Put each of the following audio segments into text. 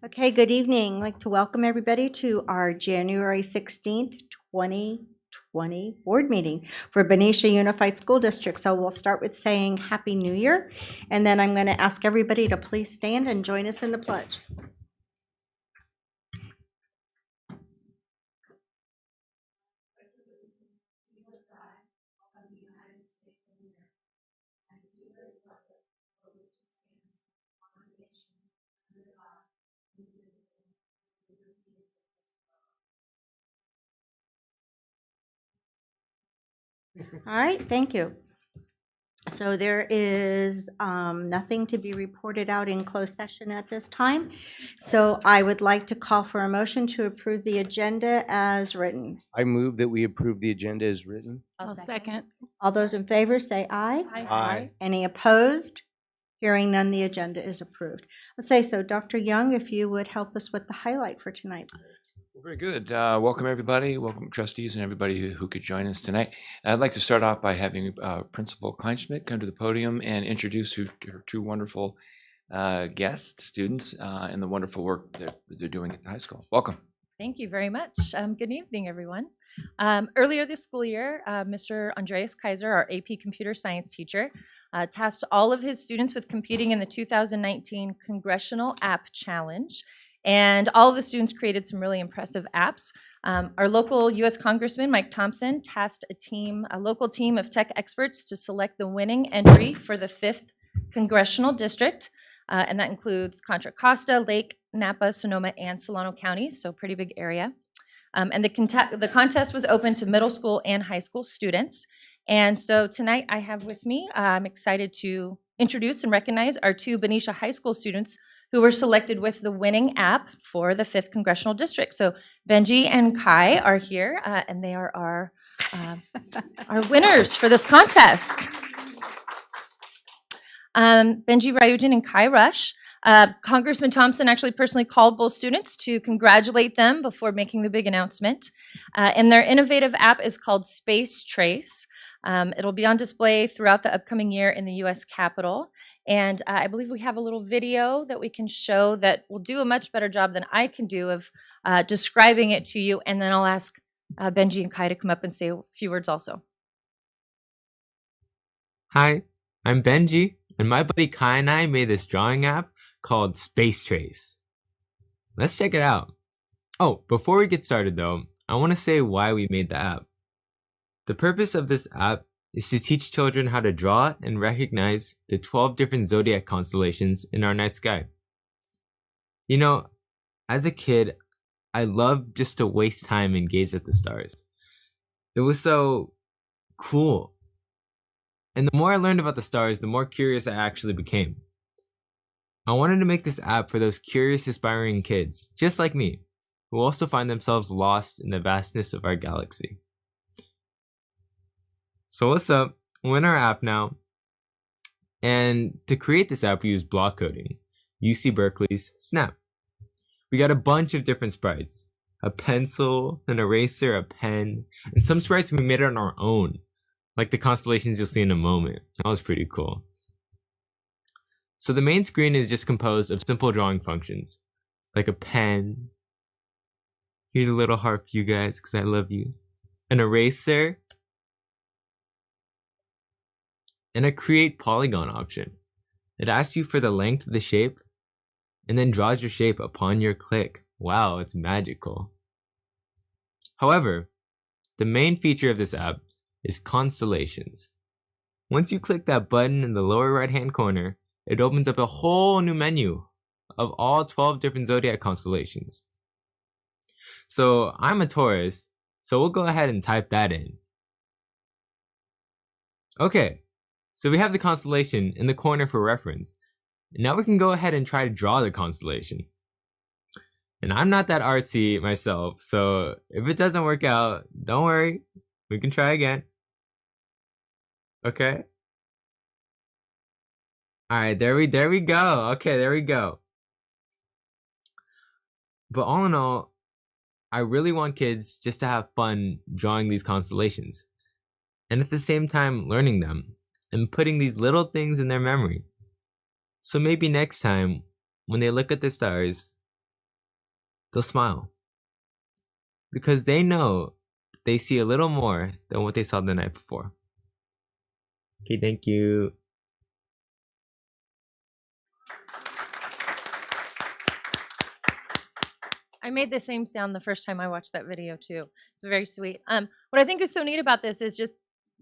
Okay, good evening. I'd like to welcome everybody to our January 16th, 2020 board meeting for Benicia Unified School District. So we'll start with saying Happy New Year, and then I'm going to ask everybody to please stand and join us in the pledge. All right, thank you. So there is nothing to be reported out in closed session at this time. So I would like to call for a motion to approve the agenda as written. I move that we approve the agenda as written. I'll second. All those in favor say aye. Aye. Any opposed? Hearing none, the agenda is approved. I'll say so. Dr. Young, if you would help us with the highlight for tonight, please. Well, very good. Welcome, everybody. Welcome, trustees and everybody who could join us tonight. I'd like to start off by having Principal Kleinschmidt come to the podium and introduce her two wonderful guest students and the wonderful work that they're doing at the high school. Welcome. Thank you very much. Good evening, everyone. Earlier this school year, Mr. Andreas Kaiser, our AP Computer Science teacher, tasked all of his students with competing in the 2019 Congressional App Challenge. And all of the students created some really impressive apps. Our local U.S. Congressman, Mike Thompson, tasked a local team of tech experts to select the winning entry for the 5th Congressional District. And that includes Contra Costa, Lake, Napa, Sonoma, and Solano counties, so pretty big area. And the contest was open to middle school and high school students. And so tonight I have with me, I'm excited to introduce and recognize our two Benicia High School students who were selected with the winning app for the 5th Congressional District. So Benji and Kai are here, and they are our winners for this contest. Benji Ryujin and Kai Rush. Congressman Thompson actually personally called both students to congratulate them before making the big announcement. And their innovative app is called Space Trace. It'll be on display throughout the upcoming year in the U.S. Capitol. And I believe we have a little video that we can show that will do a much better job than I can do of describing it to you. And then I'll ask Benji and Kai to come up and say a few words also. Hi, I'm Benji, and my buddy Kai and I made this drawing app called Space Trace. Let's check it out. Oh, before we get started though, I want to say why we made the app. The purpose of this app is to teach children how to draw and recognize the 12 different zodiac constellations in our night sky. You know, as a kid, I loved just to waste time and gaze at the stars. It was so cool. And the more I learned about the stars, the more curious I actually became. I wanted to make this app for those curious, aspiring kids, just like me, who also find themselves lost in the vastness of our galaxy. So what's up? We're in our app now. And to create this app, we use block coding, UC Berkeley's Snap. We got a bunch of different sprites, a pencil, an eraser, a pen, and some sprites we made on our own, like the constellations you'll see in a moment. That was pretty cool. So the main screen is just composed of simple drawing functions, like a pen. Here's a little heart for you guys, because I love you. An eraser, and a create polygon option. It asks you for the length of the shape and then draws your shape upon your click. Wow, it's magical. However, the main feature of this app is constellations. Once you click that button in the lower right hand corner, it opens up a whole new menu of all 12 different zodiac constellations. So I'm a Taurus, so we'll go ahead and type that in. Okay. So we have the constellation in the corner for reference. Now we can go ahead and try to draw the constellation. And I'm not that artsy myself, so if it doesn't work out, don't worry. We can try again. Okay? Alright, there we go. Okay, there we go. But all in all, I really want kids just to have fun drawing these constellations. And at the same time learning them. And putting these little things in their memory. So maybe next time, when they look at the stars, they'll smile. Because they know they see a little more than what they saw the night before. Okay, thank you. I made the same sound the first time I watched that video too. It's very sweet. What I think is so neat about this is just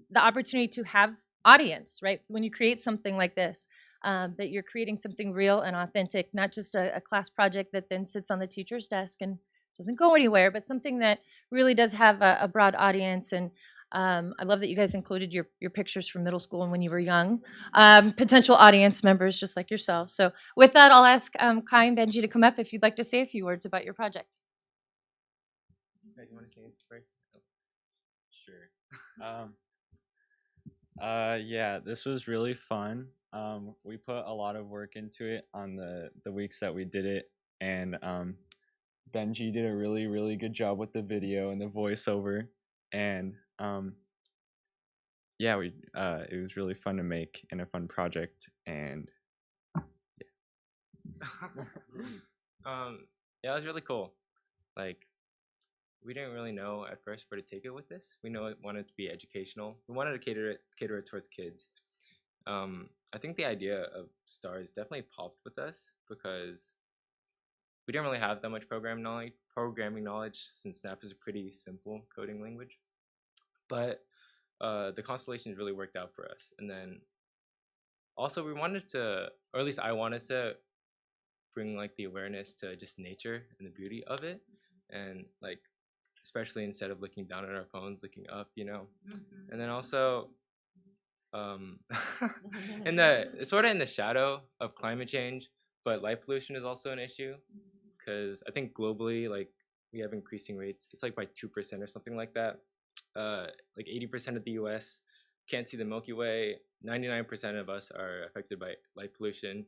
the opportunity to have audience, right? When you create something like this, that you're creating something real and authentic, not just a class project that then sits on the teacher's desk and doesn't go anywhere, but something that really does have a broad audience. And I love that you guys included your pictures from middle school and when you were young, potential audience members just like yourself. So with that, I'll ask Kai and Benji to come up if you'd like to say a few words about your project. Do you want to say it first? Sure. Yeah, this was really fun. We put a lot of work into it on the weeks that we did it, and Benji did a really good job with the video and the voiceover, and yeah, it was really fun to make and a fun project, and Yeah, it was really cool. Like, we didn't really know at first where to take it with this. We know it wanted to be educational. We wanted to cater it towards kids. I think the idea of stars definitely popped with us because we didn't really have that much programming knowledge since Snap is a pretty simple coding language. But the constellations really worked out for us. And then also we wanted to, or at least I wanted to, bring like the awareness to just nature and the beauty of it, and like especially instead of looking down at our phones, looking up, you know. And then also in the sort of in the shadow of climate change, but light pollution is also an issue because I think globally, like, we have increasing rates. It's like by 2% or something like that. Like 80% of the US can't see the Milky Way. 99% of us are affected by light pollution,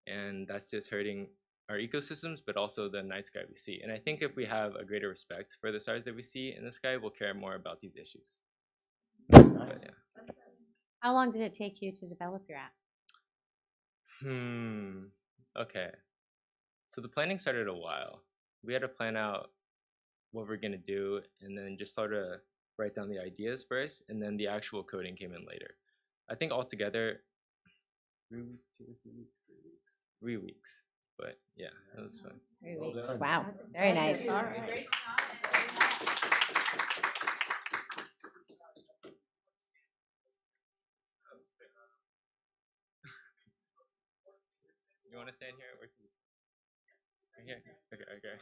and that's just hurting our ecosystems, but also the night sky we see. And I think if we have a greater respect for the stars that we see in the sky, we'll care more about these issues. But, yeah. How long did it take you to develop your app? Okay. So the planning started a while. We had to plan out what we're gonna do, and then just sort of write down the ideas first, and then the actual coding came in later. I think altogether, 3 weeks. But yeah, that was fun. 3 weeks. Wow. Very nice. You want to stand here? Or right here? Okay.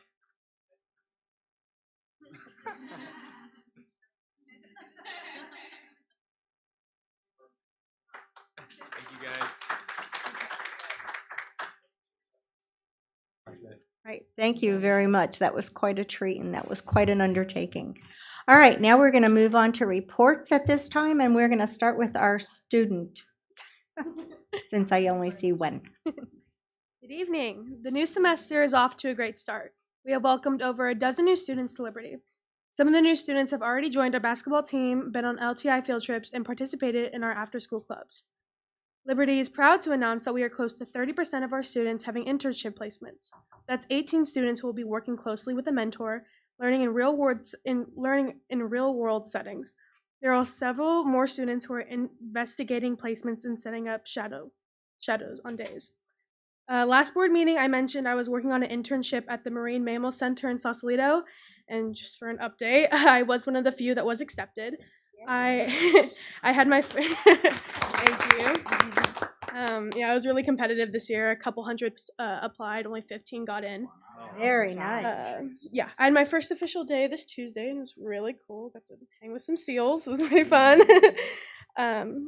Thank you, guys. Right, thank you very much. That was quite a treat and that was quite an undertaking. All right, now we're going to move on to reports at this time, and we're going to start with our student, since I only see one. Good evening. The new semester is off to a great start. We have welcomed over a dozen new students to Liberty. Some of the new students have already joined our basketball team, been on LTI field trips, and participated in our after-school clubs. Liberty is proud to announce that we are close to 30% of our students having internship placements. That's 18 students who will be working closely with a mentor, learning in real world settings. There are several more students who are investigating placements and setting up shadows on days. Last board meeting, I mentioned I was working on an internship at the Marine Mammal Center in Sausalito, and just for an update, I was one of the few that was accepted. I had my thank you. Yeah, I was really competitive this year. A couple hundred applied, only 15 got in. Very nice. Yeah, I had my first official day this Tuesday, and it was really cool. Got to hang with some seals. It was pretty fun.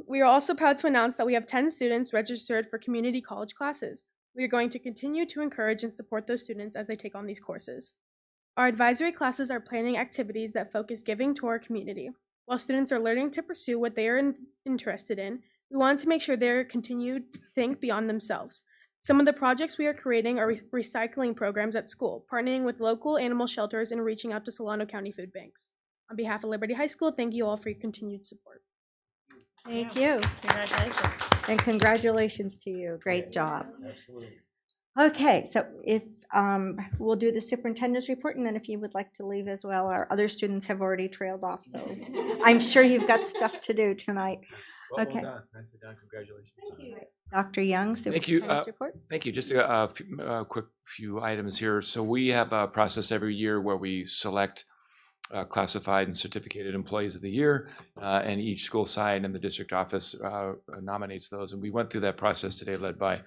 We are also proud to announce that we have 10 students registered for community college classes. We are going to continue to encourage and support those students as they take on these courses. Our advisory classes are planning activities that focus giving to our community. While students are learning to pursue what they are interested in, we want to make sure they continue to think beyond themselves. Some of the projects we are creating are recycling programs at school, partnering with local animal shelters, and reaching out to Solano County food banks. On behalf of Liberty High School, thank you all for your continued support. Thank you. Congratulations. And congratulations to you. Great job. Absolutely. Okay, so if, we'll do the superintendent's report, and then if you would like to leave as well, our other students have already trailed off, so I'm sure you've got stuff to do tonight. Okay. Well done. Nicely done. Congratulations. Dr. Young, Thank you. superintendent's report. Thank you. Just a quick few items here. So we have a process every year where we select classified and certificated employees of the year, and each school side and the district office nominates those. And we went through that process today, led by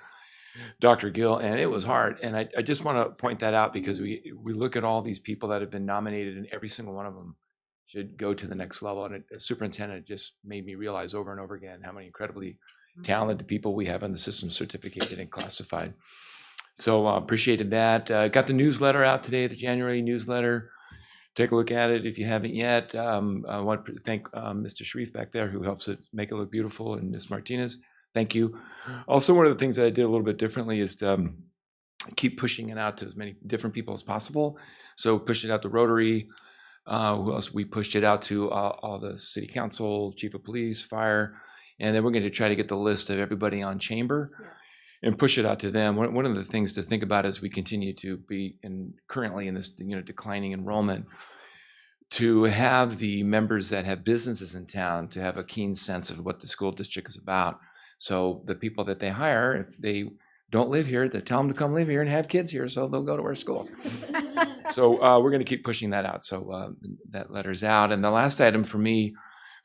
Dr. Gill, and it was hard. And I just want to point that out because we look at all these people that have been nominated, and every single one of them should go to the next level. And a superintendent just made me realize over and over again how many incredibly talented people we have in the system, certificated and classified. So appreciated that. Got the newsletter out today, the January newsletter. Take a look at it if you haven't yet. I want to thank Mr. Sharif back there who helps it make it look beautiful, and Ms. Martinez. Thank you. Also, one of the things that I did a little bit differently is to keep pushing it out to as many different people as possible. So pushed it out to Rotary. Who else? We pushed it out to all the city council, chief of police, fire, and then we're going to try to get the list of everybody on chamber and push it out to them. One of the things to think about as we continue to be currently in this declining enrollment, to have the members that have businesses in town to have a keen sense of what the school district is about. So the people that they hire, if they don't live here, they tell them to come live here and have kids here, so they'll go to our school. So we're going to keep pushing that out. So that letter's out. And the last item for me,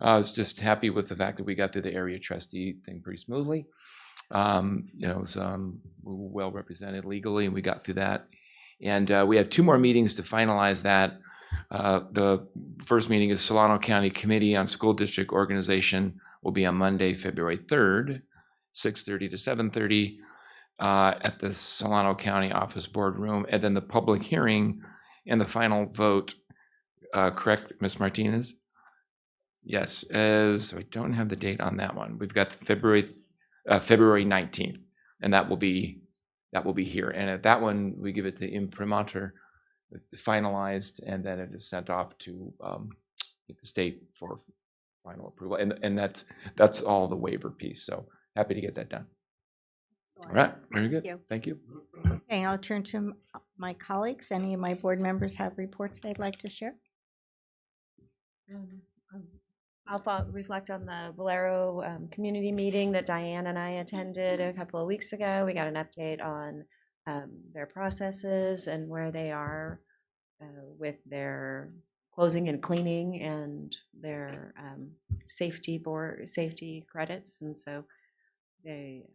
I was just happy with the fact that we got through the area trustee thing pretty smoothly. It was well represented legally, and we got through that. And we have 2 more meetings to finalize that. The first meeting is Solano County Committee on School District Organization will be on Monday, February 3rd, 6:30 to 7:30 at the Solano County Office Boardroom. And then the public hearing and the final vote, correct, Ms. Martinez? Yes, so I don't have the date on that one. We've got February 19th, and that will be here. And at that one, we give it the imprimatur, finalized, and then it is sent off to the state for final approval. And that's all the waiver piece. So happy to get that done. All right, very good. Thank you. Okay, I'll turn to my colleagues. Any of my board members have reports they'd like to share? I'll reflect on the Valero community meeting that Diane and I attended a couple of weeks ago. We got an update on their processes and where they are with their closing and cleaning and their safety credits. And so they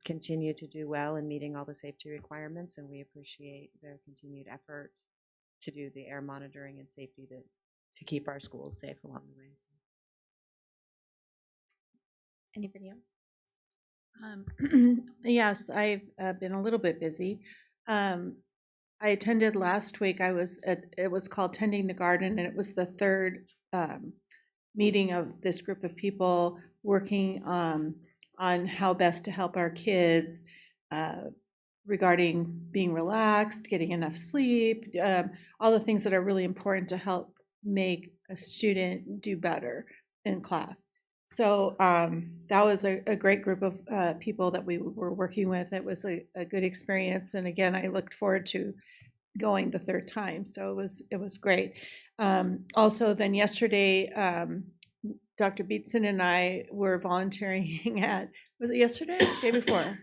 continue to do well in meeting all the safety requirements, and we appreciate their continued effort to do the air monitoring and safety to keep our schools safe along the way. Anybody else? Yes, I've been a little bit busy. I attended last week. It was called Tending the Garden, and it was the 3rd meeting of this group of people working on how best to help our kids regarding being relaxed, getting enough sleep, all the things that are really important to help make a student do better in class. So that was a great group of people that we were working with. It was a good experience, and again, I looked forward to going the 3rd time. So it was great. Also, then yesterday, Dr. Beatson and I were volunteering at, was it yesterday? Day before?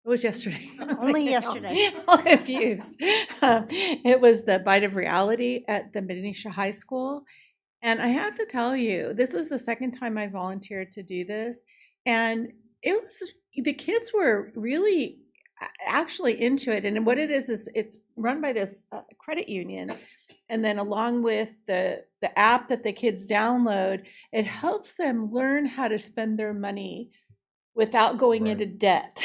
It was yesterday. Only yesterday. I'm confused. It was the Bite of Reality at the Benicia High School. And I have to tell you, this is the 2nd time I volunteered to do this. And the kids were really actually into it. And what it is it's run by this credit union. And then along with the app that the kids download, it helps them learn how to spend their money without going into debt.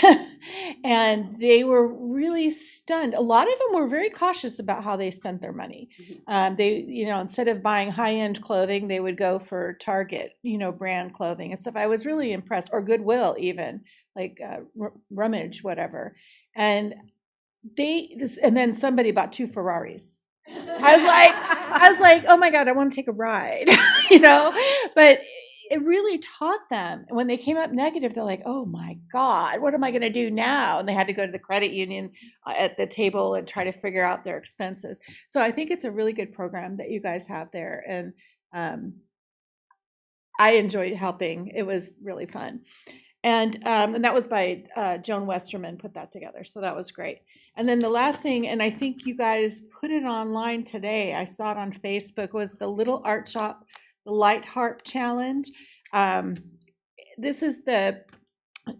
And they were really stunned. A lot of them were very cautious about how they spent their money. They, instead of buying high-end clothing, they would go for Target, brand clothing and stuff. I was really impressed, or Goodwill even, like Rummage, whatever. And then somebody bought 2 Ferraris. I was like, oh my God, I want to take a ride, but it really taught them. And when they came up negative, they're like, oh my God, what am I going to do now? And they had to go to the credit union at the table and try to figure out their expenses. So I think it's a really good program that you guys have there. And I enjoyed helping. It was really fun. And that was by Joan Westerman put that together. So that was great. And then the last thing, and I think you guys put it online today, I saw it on Facebook, was the Little Art Shop, the Light Harp Challenge. This is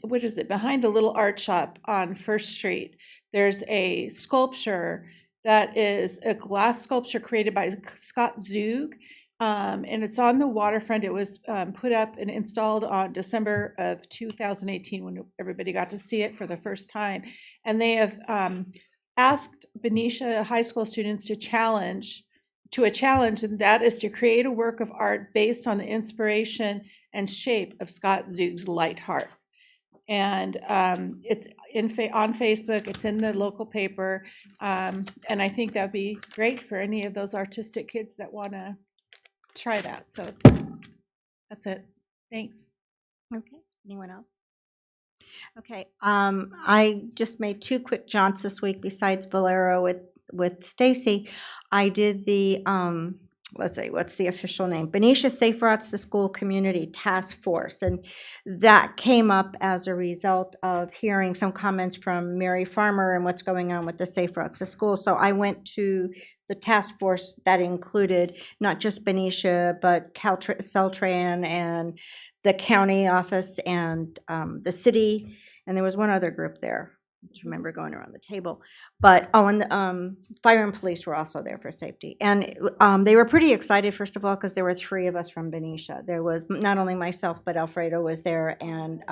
what is it? Behind the Little Art Shop on First Street, there's a sculpture that is a glass sculpture created by Scott Zug. And it's on the waterfront. It was put up and installed on December of 2018 when everybody got to see it for the first time. And they have asked Benicia High School students to a challenge, and that is to create a work of art based on the inspiration and shape of Scott Zug's light harp. And it's on Facebook. It's in the local paper. And I think that'd be great for any of those artistic kids that want to try that. So that's it. Thanks. Okay, anyone else? Okay, I just made 2 quick jaunts this week besides Valero with Stacy. I did the let's see, what's the official name? Benicia Safe Routes to School Community Task Force. And that came up as a result of hearing some comments from Mary Farmer and what's going on with the Safe Routes to School. So I went to the task force that included not just Benicia, but Celtran and the county office and the city. And there was one other group there. I just remember going around the table. But, and the fire and police were also there for safety. And they were pretty excited, first of all, because there were 3 of us from Benicia. There was not only myself, but Alfredo was there, and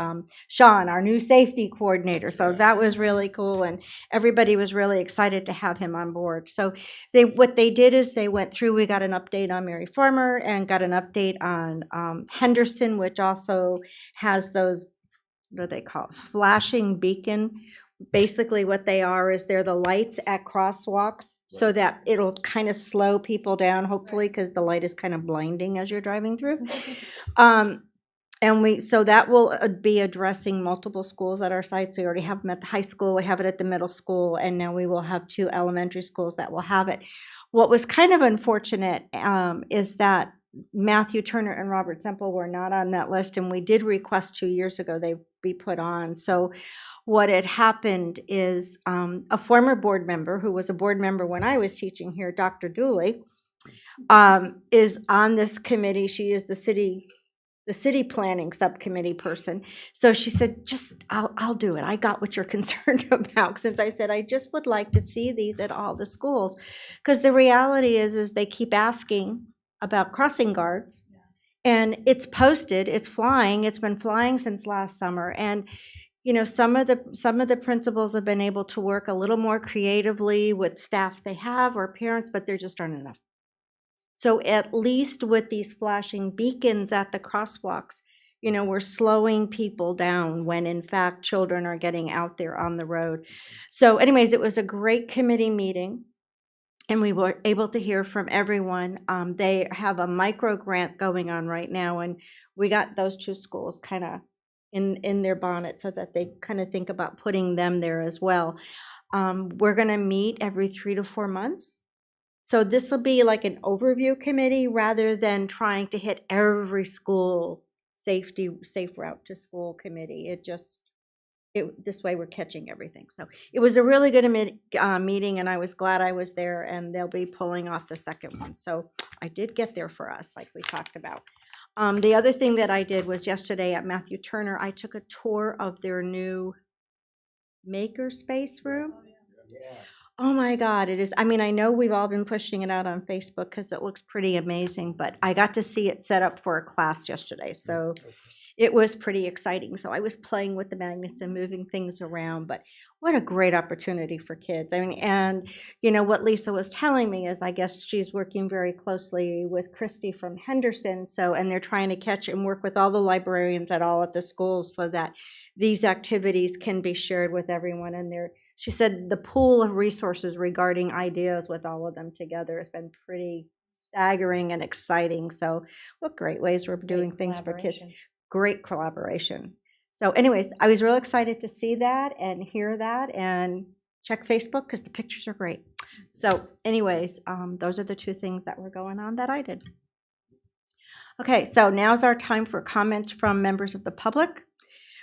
Sean, our new safety coordinator. So that was really cool, and everybody was really excited to have him on board. So what they did is they went through, we got an update on Mary Farmer and got an update on Henderson, which also has those, what do they call it, flashing beacon. Basically what they are is they're the lights at crosswalks so that it'll kind of slow people down, hopefully, because the light is kind of blinding as you're driving through. So that will be addressing multiple schools at our sites. We already have them at the high school, we have it at the middle school, and now we will have 2 elementary schools that will have it. What was kind of unfortunate is that Matthew Turner and Robert Semple were not on that list, and we did request 2 years ago they be put on. So what had happened is a former board member who was a board member when I was teaching here, Dr. Dooley, is on this committee. She is the city planning subcommittee person. So she said, I'll do it. I got what you're concerned about, since I said I just would like to see these at all the schools. Because the reality is they keep asking about crossing guards, and it's posted, it's flying, it's been flying since last summer. And you know, some of the principals have been able to work a little more creatively with staff they have or parents, but there just aren't enough. So at least with these flashing beacons at the crosswalks, you know, we're slowing people down when in fact children are getting out there on the road. So anyways, it was a great committee meeting, and we were able to hear from everyone. They have a micro grant going on right now, and we got those 2 schools kind of in their bonnet so that they kind of think about putting them there as well. We're going to meet every 3 to 4 months. So this will be like an overview committee rather than trying to hit every school safe route to school committee. This way we're catching everything. So it was a really good meeting, and I was glad I was there, and they'll be pulling off the second one. So I did get there for us, like we talked about. The other thing that I did was yesterday at Matthew Turner, I took a tour of their new makerspace room. Oh my God, it is. I mean, I know we've all been pushing it out on Facebook because it looks pretty amazing, but I got to see it set up for a class yesterday. So it was pretty exciting. So I was playing with the magnets and moving things around, but what a great opportunity for kids. I mean, and you know, what Lisa was telling me is I guess she's working very closely with Christy from Henderson. So, and they're trying to catch and work with all the librarians at the schools so that these activities can be shared with everyone. And she said the pool of resources regarding ideas with all of them together has been pretty staggering and exciting. So what great ways we're doing Great things for kids. collaboration. Great collaboration. So anyways, I was real excited to see that and hear that and check Facebook because the pictures are great. So anyways, those are the two things that were going on that I did. Okay, so now's our time for comments from members of the public.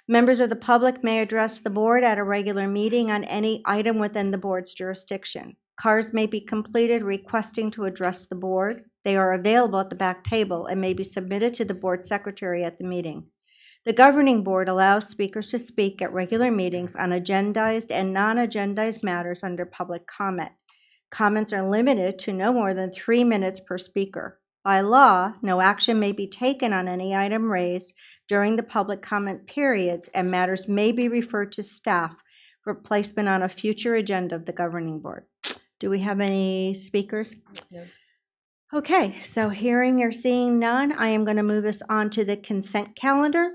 Members of the public may address the board at a regular meeting on any item within the board's jurisdiction. Cards may be completed requesting to address the board. They are available at the back table and may be submitted to the board secretary at the meeting. The governing board allows speakers to speak at regular meetings on agendized and non-agendized matters under public comment. Comments are limited to no more than 3 minutes per speaker. By law, no action may be taken on any item raised during the public comment periods, and matters may be referred to staff for placement on a future agenda of the governing board. Do we have any speakers? Okay, so hearing or seeing none, I am going to move us on to the consent calendar.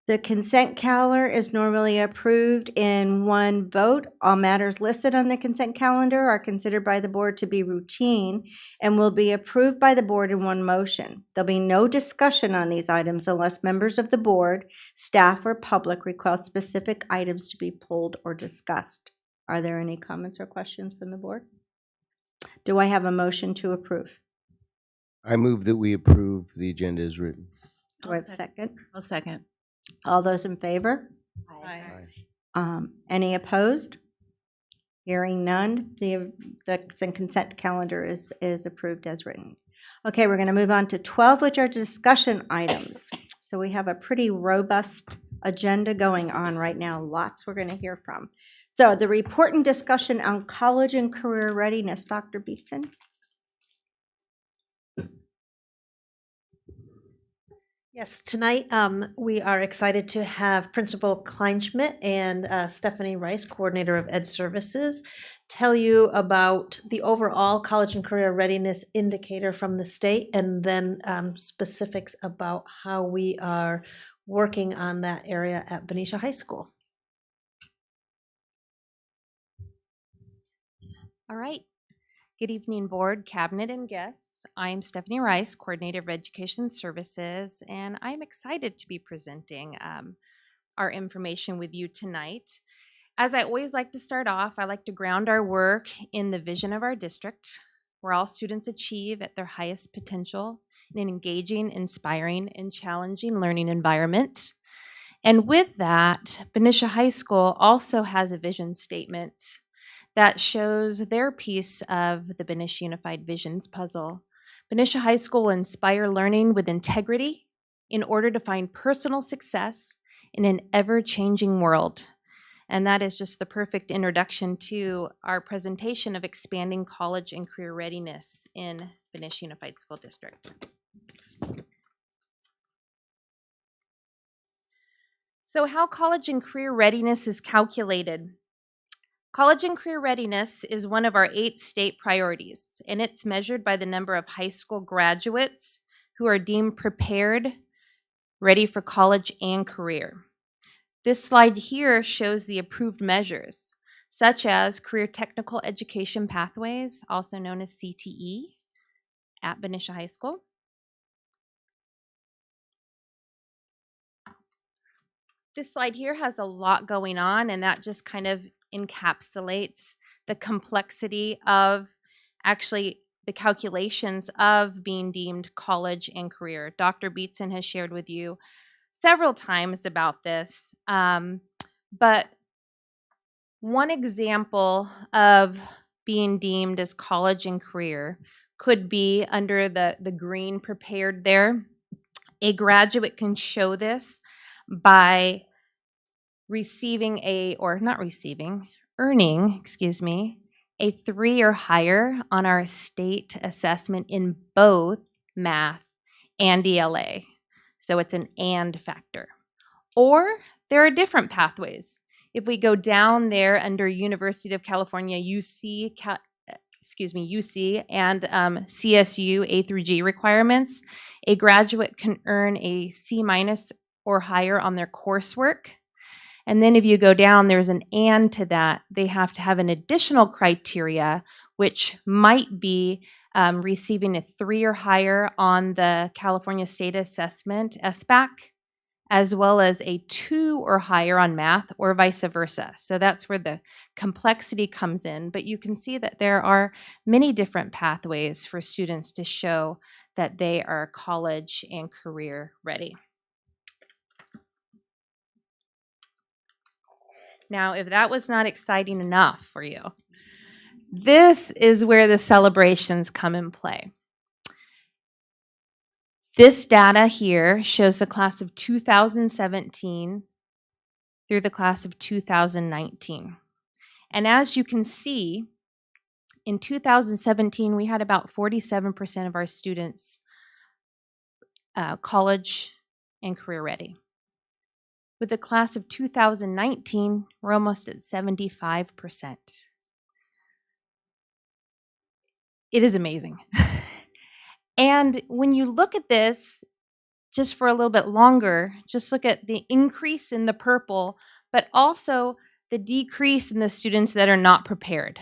The consent calendar is normally approved in one vote. All matters listed on the consent calendar are considered by the board to be routine and will be approved by the board in one motion. There'll be no discussion on these items unless members of the board, staff, or public request specific items to be pulled or discussed. Are there any comments or questions from the board? Do I have a motion to approve? I move that we approve the agenda as written. Do I have a second? I'll second. All those in favor? Any opposed? Hearing none, the consent calendar is approved as written. Okay, we're going to move on to 12, which are discussion items. So we have a pretty robust agenda going on right now. Lots we're going to hear from. So the report and discussion on college and career readiness, Dr. Beatson. Yes, tonight we are excited to have Principal Kleinschmidt and Stephanie Rice, Coordinator of Ed Services, tell you about the overall college and career readiness indicator from the state, and then specifics about how we are working on that area at Benicia High School. All right. Good evening, board, cabinet, and guests. I'm Stephanie Rice, Coordinator of Education Services, and I'm excited to be presenting our information with you tonight. As I always like to start off, I like to ground our work in the vision of our district, where all students achieve at their highest potential in an engaging, inspiring, and challenging learning environment. And with that, Benicia High School also has a vision statement that shows their piece of the Benicia Unified Visions puzzle. Benicia High School will inspire learning with integrity in order to find personal success in an ever-changing world. And that is just the perfect introduction to our presentation of expanding college and career readiness in Benicia Unified School District. So how college and career readiness is calculated. College and career readiness is one of our 8 state priorities, and it's measured by the number of high school graduates who are deemed prepared, ready for college and career. This slide here shows the approved measures, such as Career Technical Education Pathways, also known as CTE, at Benicia High School. This slide here has a lot going on, and that just kind of encapsulates the complexity of actually the calculations of being deemed college and career. Dr. Beatson has shared with you several times about this, but one example of being deemed as college and career could be under the green prepared there. A graduate can show this by earning, a 3 or higher on our state assessment in both math and ELA. So it's an and factor. Or there are different pathways. If we go down there under University of California, UC and CSU A through G requirements, a graduate can earn a C- or higher on their coursework. And then if you go down, there's an and to that. They have to have an additional criteria, which might be receiving a 3 or higher on the California State Assessment, SBAC, as well as a 2 or higher on math, or vice versa. So that's where the complexity comes in. But you can see that there are many different pathways for students to show that they are college and career ready. Now, if that was not exciting enough for you, this is where the celebrations come in play. This data here shows the class of 2017 through the class of 2019. And as you can see, in 2017, we had about 47% of our students college and career ready. With the class of 2019, we're almost at 75%. It is amazing. And when you look at this, just for a little bit longer, just look at the increase in the purple, but also the decrease in the students that are not prepared.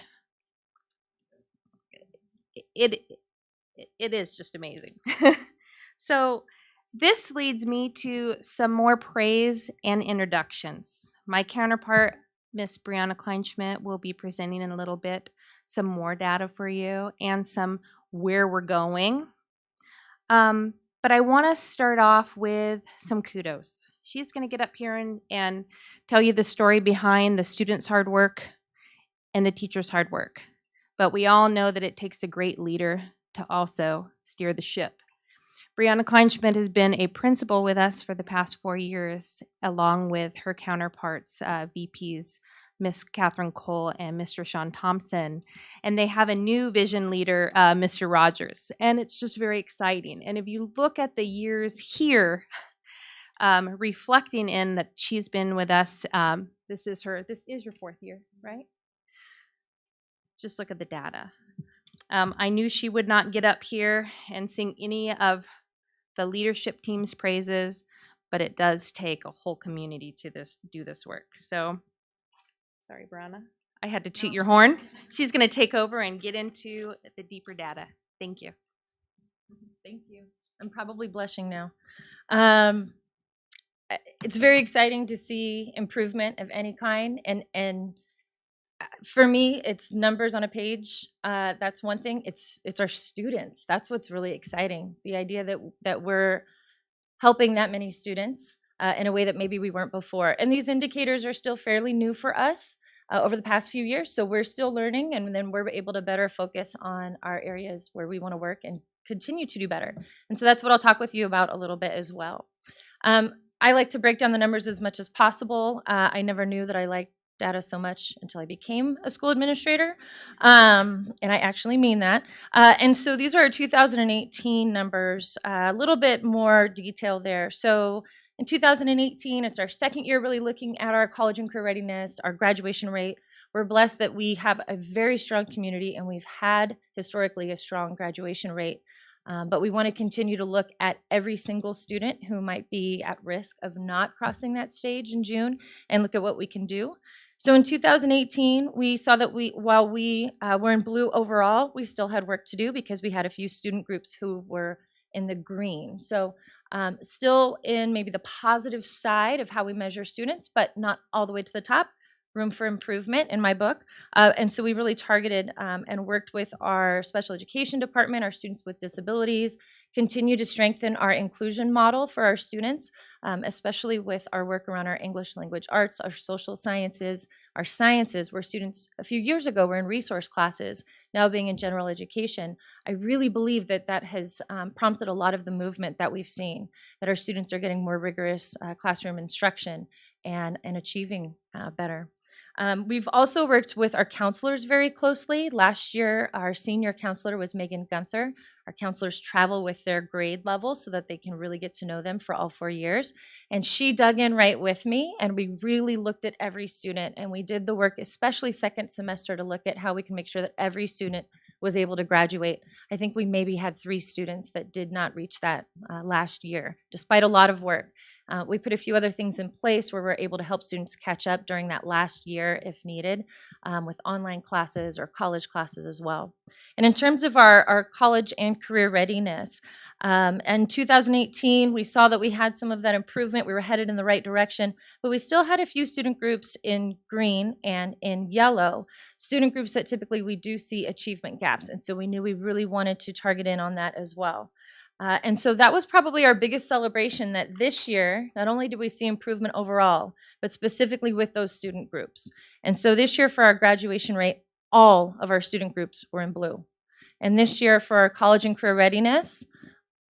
It is just amazing. So this leads me to some more praise and introductions. My counterpart, Miss Brianna Kleinschmidt, will be presenting in a little bit some more data for you and some where we're going. But I want to start off with some kudos. She's going to get up here and tell you the story behind the students' hard work and the teachers' hard work. But we all know that it takes a great leader to also steer the ship. Brianna Kleinschmidt has been a principal with us for the past 4 years, along with her counterparts, VPs, Miss Catherine Cole and Mr. Sean Thompson. And they have a new vision leader, Mr. Rogers. And it's just very exciting. And if you look at the years here, reflecting in that she's been with us, this is your 4th year, right? Just look at the data. I knew she would not get up here and sing any of the leadership team's praises, but it does take a whole community to do this work. So, sorry, Brianna, I had to toot your horn. She's going to take over and get into the deeper data. Thank you. Thank you. I'm probably blushing now. It's very exciting to see improvement of any kind, and for me, it's numbers on a page. That's one thing. It's our students. That's what's really exciting. The idea that we're helping that many students in a way that maybe we weren't before. And these indicators are still fairly new for us over the past few years. So we're still learning, and then we're able to better focus on our areas where we want to work and continue to do better. And so that's what I'll talk with you about a little bit as well. I like to break down the numbers as much as possible. I never knew that I liked data so much until I became a school administrator, and I actually mean that. And so these are our 2018 numbers, a little bit more detail there. So in 2018, it's our 2nd year really looking at our college and career readiness, our graduation rate. We're blessed that we have a very strong community, and we've had historically a strong graduation rate. But we want to continue to look at every single student who might be at risk of not crossing that stage in June and look at what we can do. So in 2018, we saw that while we were in blue overall, we still had work to do because we had a few student groups who were in the green. So still in maybe the positive side of how we measure students, but not all the way to the top. Room for improvement in my book. And so we really targeted and worked with our special education department, our students with disabilities, continue to strengthen our inclusion model for our students, especially with our work around our English language arts, our social sciences, our sciences, where students a few years ago were in resource classes, now being in general education. I really believe that that has prompted a lot of the movement that we've seen, that our students are getting more rigorous classroom instruction and achieving better. We've also worked with our counselors very closely. Last year, our senior counselor was Megan Gunther. Our counselors travel with their grade level so that they can really get to know them for all 4 years. And she dug in right with me, and we really looked at every student. And we did the work, especially 2nd semester, to look at how we can make sure that every student was able to graduate. I think we maybe had 3 students that did not reach that last year, despite a lot of work. We put a few other things in place where we're able to help students catch up during that last year if needed, with online classes or college classes as well. And in terms of our college and career readiness, in 2018, we saw that we had some of that improvement. We were headed in the right direction, but we still had a few student groups in green and in yellow, student groups that typically we do see achievement gaps. And so we knew we really wanted to target in on that as well. And so that was probably our biggest celebration, that this year, not only did we see improvement overall, but specifically with those student groups. And so this year for our graduation rate, all of our student groups were in blue. And this year for our college and career readiness,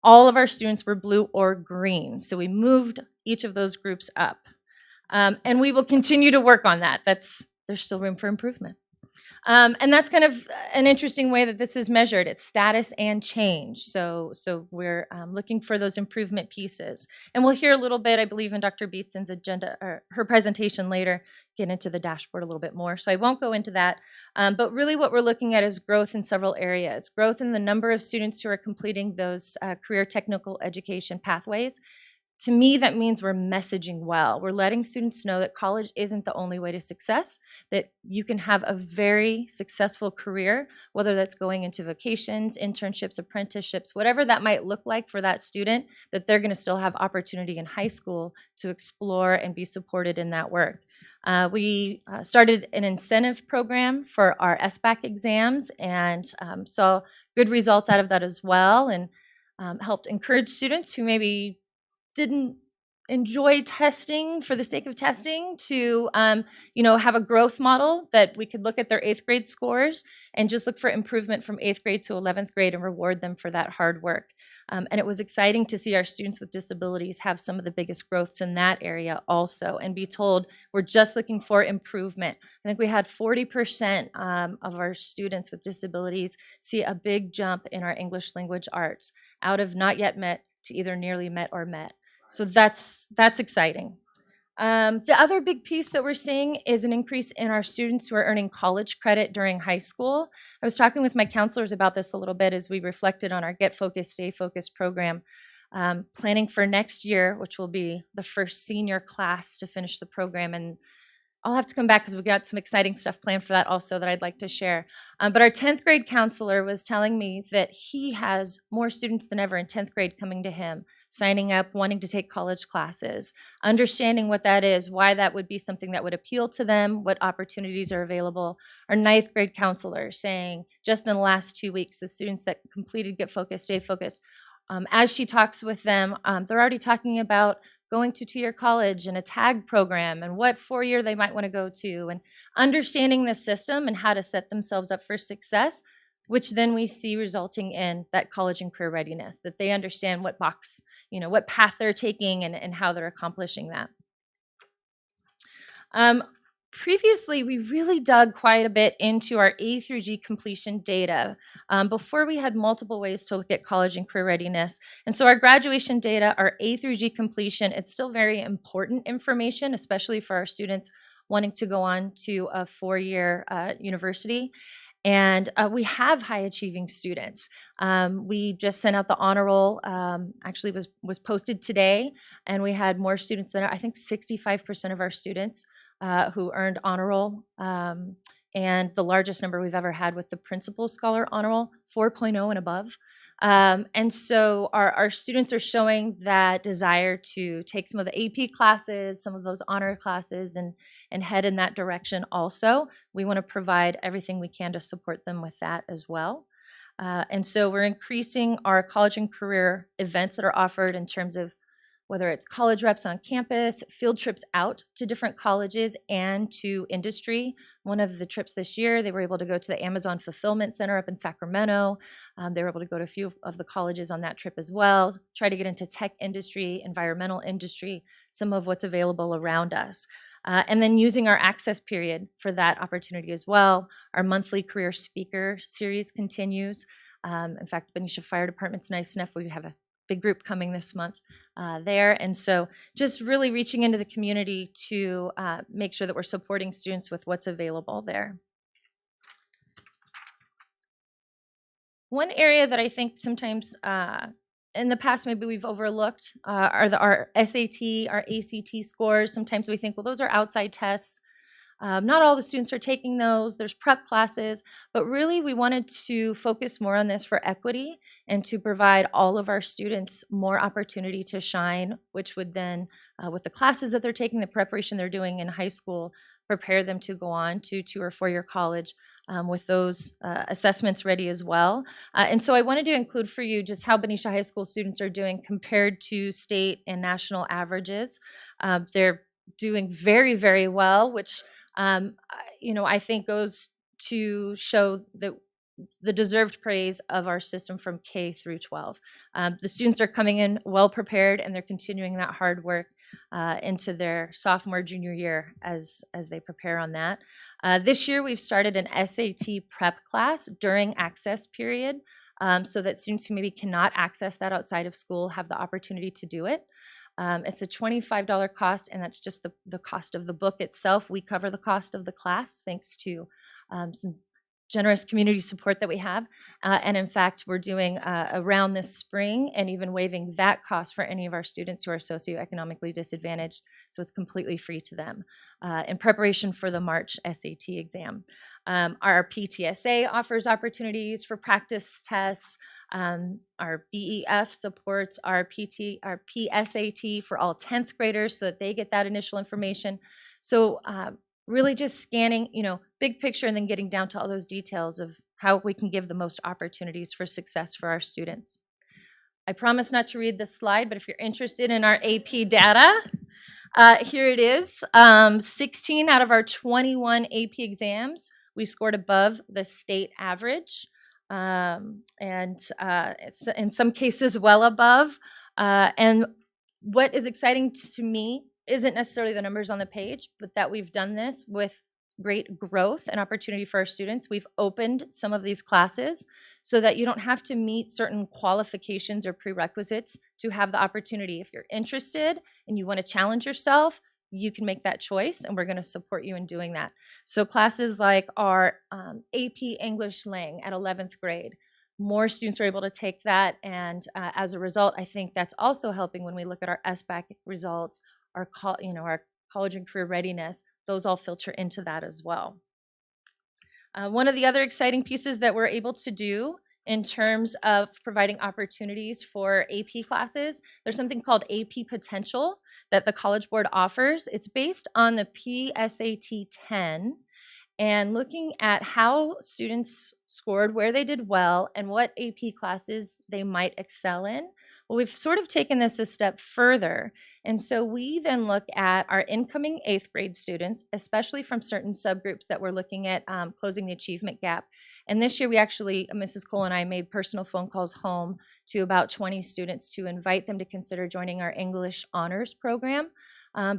all of our students were blue or green. So we moved each of those groups up. And we will continue to work on that. There's still room for improvement. And that's kind of an interesting way that this is measured. It's status and change. So we're looking for those improvement pieces. And we'll hear a little bit, I believe, in Dr. Beatson's agenda, or her presentation later, get into the dashboard a little bit more. So I won't go into that. But really what we're looking at is growth in several areas. Growth in the number of students who are completing those career technical education pathways. To me, that means we're messaging well. We're letting students know that college isn't the only way to success, that you can have a very successful career, whether that's going into vocations, internships, apprenticeships, whatever that might look like for that student, that they're going to still have opportunity in high school to explore and be supported in that work. We started an incentive program for our SBAC exams and saw good results out of that as well, and helped encourage students who maybe didn't enjoy testing for the sake of testing to have a growth model that we could look at their 8th grade scores and just look for improvement from 8th grade to 11th grade and reward them for that hard work. And it was exciting to see our students with disabilities have some of the biggest growths in that area also, and be told we're just looking for improvement. I think we had 40% of our students with disabilities see a big jump in our English language arts out of not yet met to either nearly met or met. So that's exciting. The other big piece that we're seeing is an increase in our students who are earning college credit during high school. I was talking with my counselors about this a little bit as we reflected on our Get Focused, Stay Focused program, planning for next year, which will be the first senior class to finish the program. And I'll have to come back because we've got some exciting stuff planned for that also that I'd like to share. But our 10th grade counselor was telling me that he has more students than ever in 10th grade coming to him, signing up, wanting to take college classes, understanding what that is, why that would be something that would appeal to them, what opportunities are available. Our 9th grade counselor saying just in the last 2 weeks, the students that completed Get Focused, Stay Focused, as she talks with them, they're already talking about going to two-year college and a tag program and what 4-year they might want to go to, and understanding the system and how to set themselves up for success, which then we see resulting in that college and career readiness, that they understand what box, what path they're taking and how they're accomplishing that. Previously, we really dug quite a bit into our A through G completion data before we had multiple ways to look at college and career readiness. And so our graduation data, our A through G completion, it's still very important information, especially for our students wanting to go on to a 4-year university. And we have high achieving students. We just sent out the honor roll, actually was posted today, and we had more students than, I think 65% of our students who earned honor roll, and the largest number we've ever had with the principal scholar honor roll, 4.0 and above. And so our students are showing that desire to take some of the AP classes, some of those honor classes, and head in that direction also. We want to provide everything we can to support them with that as well. And so we're increasing our college and career events that are offered in terms of whether it's college reps on campus, field trips out to different colleges and to industry. One of the trips this year, they were able to go to the Amazon Fulfillment Center up in Sacramento. They were able to go to a few of the colleges on that trip as well, try to get into tech industry, environmental industry, some of what's available around us. And then using our access period for that opportunity as well. Our monthly career speaker series continues. In fact, Benicia Fire Department's nice enough. We have a big group coming this month there. And so just really reaching into the community to make sure that we're supporting students with what's available there. One area that I think sometimes in the past maybe we've overlooked are our SAT, our ACT scores. Sometimes we think, well, those are outside tests. Not all the students are taking those. There's prep classes, but really we wanted to focus more on this for equity and to provide all of our students more opportunity to shine, which would then, with the classes that they're taking, the preparation they're doing in high school, prepare them to go on to 2 or 4 year college with those assessments ready as well. And so I wanted to include for you just how Benicia High School students are doing compared to state and national averages. They're doing very, very well, which I think goes to show that the deserved praise of our system from K through 12. The students are coming in well prepared, and they're continuing that hard work into their sophomore, junior year as they prepare on that. This year, we've started an SAT prep class during access period so that students who maybe cannot access that outside of school have the opportunity to do it. It's a $25 cost, and that's just the cost of the book itself. We cover the cost of the class thanks to some generous community support that we have. And in fact, we're doing around this spring and even waiving that cost for any of our students who are socioeconomically disadvantaged. So it's completely free to them in preparation for the March SAT exam. Our PTSA offers opportunities for practice tests. Our BEF supports our PSAT for all 10th graders so that they get that initial information. So really just scanning, big picture and then getting down to all those details of how we can give the most opportunities for success for our students. I promise not to read this slide, but if you're interested in our AP data, here it is. 16 out of our 21 AP exams, we scored above the state average, and in some cases well above. And what is exciting to me isn't necessarily the numbers on the page, but that we've done this with great growth and opportunity for our students. We've opened some of these classes so that you don't have to meet certain qualifications or prerequisites to have the opportunity. If you're interested and you want to challenge yourself, you can make that choice, and we're going to support you in doing that. So classes like our AP English Lang at 11th grade, more students are able to take that, and as a result, I think that's also helping when we look at our SBAC results, our college and career readiness. Those all filter into that as well. One of the other exciting pieces that we're able to do in terms of providing opportunities for AP classes, there's something called AP Potential that the College Board offers. It's based on the PSAT 10 and looking at how students scored, where they did well, and what AP classes they might excel in. Well, we've sort of taken this a step further. And so we then look at our incoming 8th grade students, especially from certain subgroups that we're looking at closing the achievement gap. And this year we actually, Mrs. Cole and I made personal phone calls home to about 20 students to invite them to consider joining our English honors program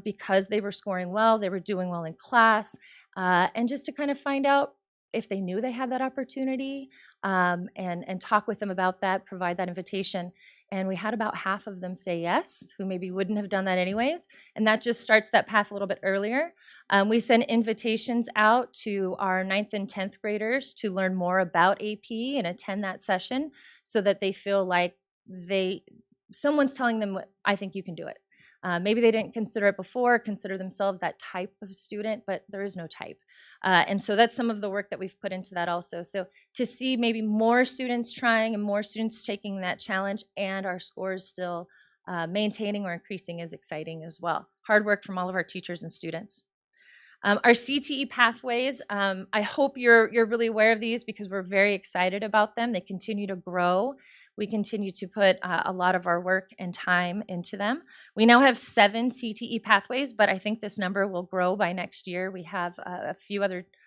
because they were scoring well, they were doing well in class, and just to kind of find out if they knew they had that opportunity and talk with them about that, provide that invitation. And we had about half of them say yes, who maybe wouldn't have done that anyways. And that just starts that path a little bit earlier. We send invitations out to our 9th and 10th graders to learn more about AP and attend that session so that they feel like someone's telling them, I think you can do it. Maybe they didn't consider it before, consider themselves that type of student, but there is no type. And so that's some of the work that we've put into that also. So to see maybe more students trying and more students taking that challenge and our scores still maintaining or increasing is exciting as well. Hard work from all of our teachers and students. Our CTE Pathways, I hope you're really aware of these because we're very excited about them. They continue to grow. We continue to put a lot of our work and time into them. We now have 7 CTE Pathways, but I think this number will grow by next year. We have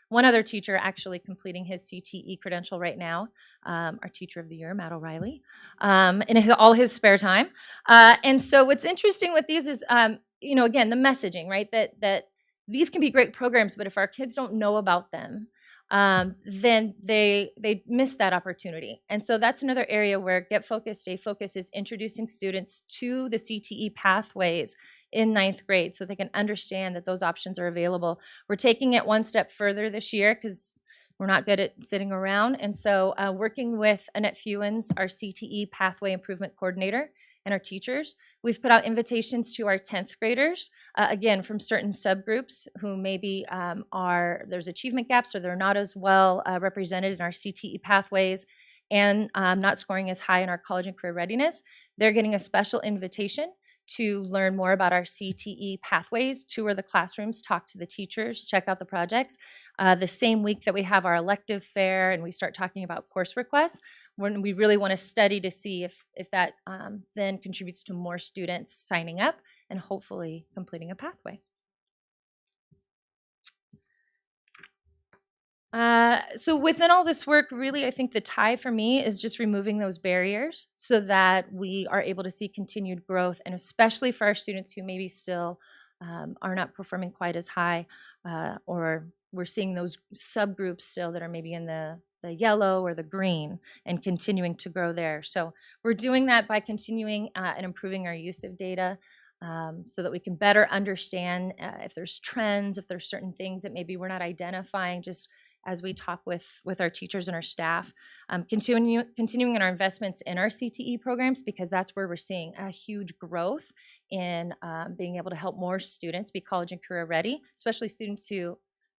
one other teacher actually completing his CTE credential right now, our Teacher of the Year, Matt O'Reilly, in all his spare time. And so what's interesting with these is, again, the messaging, right? That these can be great programs, but if our kids don't know about them, then they miss that opportunity. And so that's another area where Get Focused, Stay Focused is introducing students to the CTE Pathways in 9th grade so they can understand that those options are available. We're taking it one step further this year because We're not good at sitting around. And so working with Annette Fewens, our CTE Pathway Improvement Coordinator, and our teachers, we've put out invitations to our 10th graders, again, from certain subgroups who maybe there's achievement gaps or they're not as well represented in our CTE pathways and not scoring as high in our college and career readiness. They're getting a special invitation to learn more about our CTE pathways, tour the classrooms, talk to the teachers, check out the projects. The same week that we have our elective fair and we start talking about course requests, when we really want to study to see if that then contributes to more students signing up and hopefully completing a pathway. So within all this work, really, I think the tie for me is just removing those barriers so that we are able to see continued growth, and especially for our students who maybe still are not performing quite as high, or we're seeing those subgroups still that are maybe in the yellow or the green and continuing to grow there. So we're doing that by continuing and improving our use of data so that we can better understand if there's trends, if there's certain things that maybe we're not identifying just as we talk with our teachers and our staff, continuing in our investments in our CTE programs, because that's where we're seeing a huge growth in being able to help more students be college and career ready, especially students who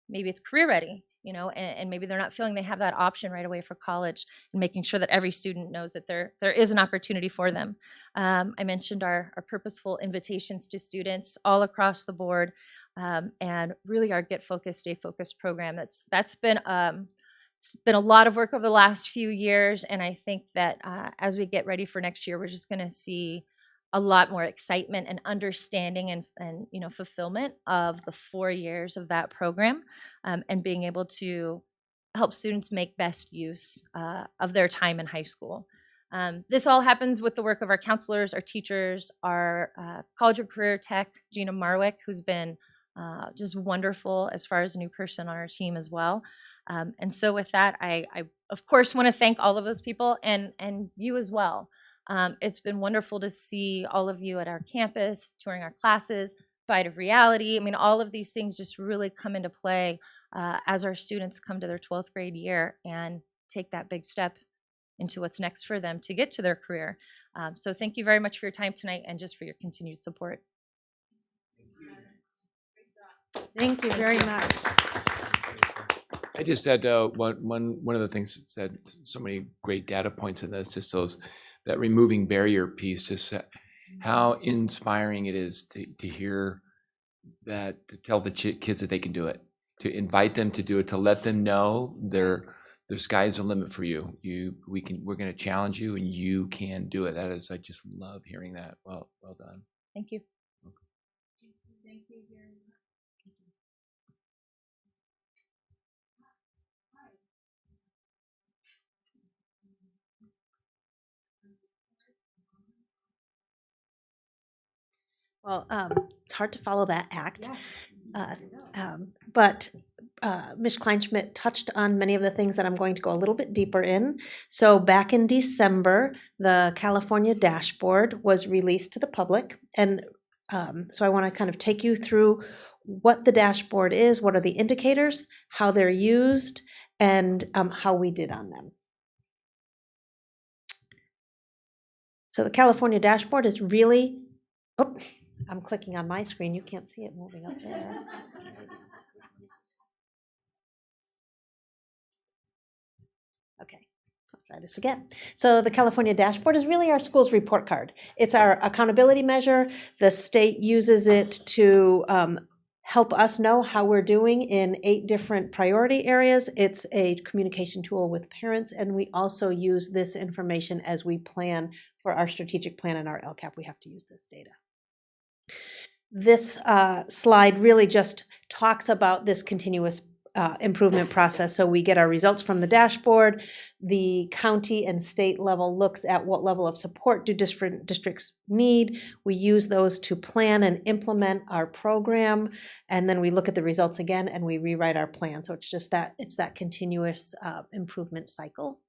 maybe it's career ready, and maybe they're not feeling they have that option right away for college, and making sure that every student knows that there is an opportunity for them. I mentioned our purposeful invitations to students all across the board. And really our Get Focused, Stay Focused program. That's been it's been a lot of work over the last few years, and I think that as we get ready for next year, we're just going to see a lot more excitement and understanding and fulfillment of the 4 years of that program, and being able to help students make best use of their time in high school. This all happens with the work of our counselors, our teachers, our college and career tech, Gina Marwick, who's been just wonderful as far as a new person on our team as well. And so with that, I of course want to thank all of those people and you as well. It's been wonderful to see all of you at our campus, touring our classes, Bite of Reality. I mean, all of these things just really come into play as our students come to their 12th grade year and take that big step into what's next for them to get to their career. So thank you very much for your time tonight and just for your continued support. Thank you very much. I just had one of the things that so many great data points in this, just that removing barrier piece, just how inspiring it is to hear that, to tell the kids that they can do it, to invite them to do it, to let them know the sky's the limit for you. We're going to challenge you, and you can do it. That is, I just love hearing that. Well done. Thank you. Thank you very much. Well, it's hard to follow that act, but Ms. Kleinschmidt touched on many of the things that I'm going to go a little bit deeper in. So back in December, the California dashboard was released to the public, and so I want to kind of take you through what the dashboard is, what are the indicators, how they're used, and how we did on them. So the California dashboard is really, I'm clicking on my screen. You can't see it moving up there. Okay, I'll try this again. So the California dashboard is really our school's report card. It's our accountability measure. The state uses it to help us know how we're doing in 8 different priority areas. It's a communication tool with parents, and we also use this information as we plan for our strategic plan and our LCAP. We have to use this data. This slide really just talks about this continuous improvement process. So we get our results from the dashboard. The county and state level looks at what level of support do different districts need. We use those to plan and implement our program. And then we look at the results again and we rewrite our plan. So it's just that, it's that continuous improvement cycle.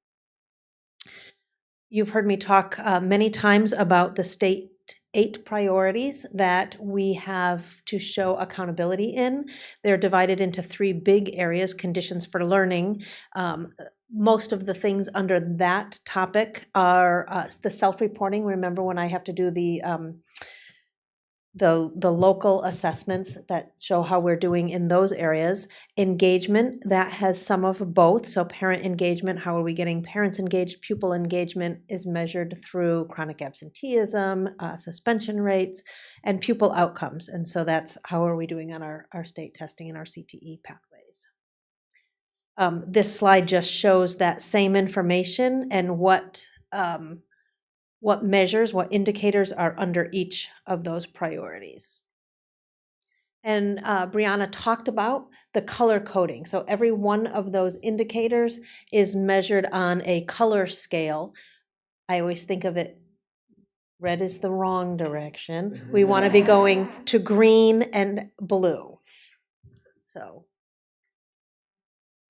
You've heard me talk many times about the state 8 priorities that we have to show accountability in. They're divided into 3 big areas: conditions for learning. Most of the things under that topic are the self-reporting. Remember when I have to do the local assessments that show how we're doing in those areas. Engagement, that has some of both. So parent engagement, how are we getting parents engaged? Pupil engagement is measured through chronic absenteeism, suspension rates, and pupil outcomes. And so that's how are we doing on our state testing and our CTE pathways. This slide just shows that same information and what measures, what indicators are under each of those priorities. And Brianna talked about the color coding. So every one of those indicators is measured on a color scale. I always think of it, red is the wrong direction. We want to be going to green and blue. So,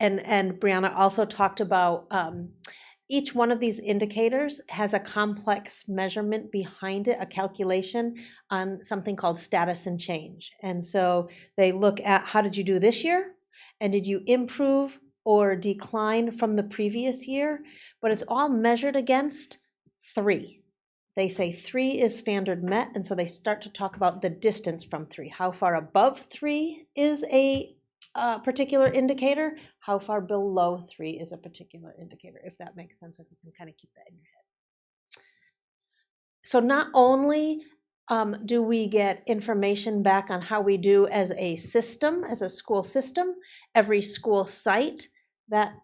and Brianna also talked about each one of these indicators has a complex measurement behind it, a calculation on something called status and change. And so they look at how did you do this year? And did you improve or decline from the previous year? But it's all measured against 3. They say 3 is standard met, and so they start to talk about the distance from 3. How far above 3 is a particular indicator, how far below 3 is a particular indicator, if that makes sense, if you can kind of keep that in your head. So not only do we get information back on how we do as a system, as a school system, every school site that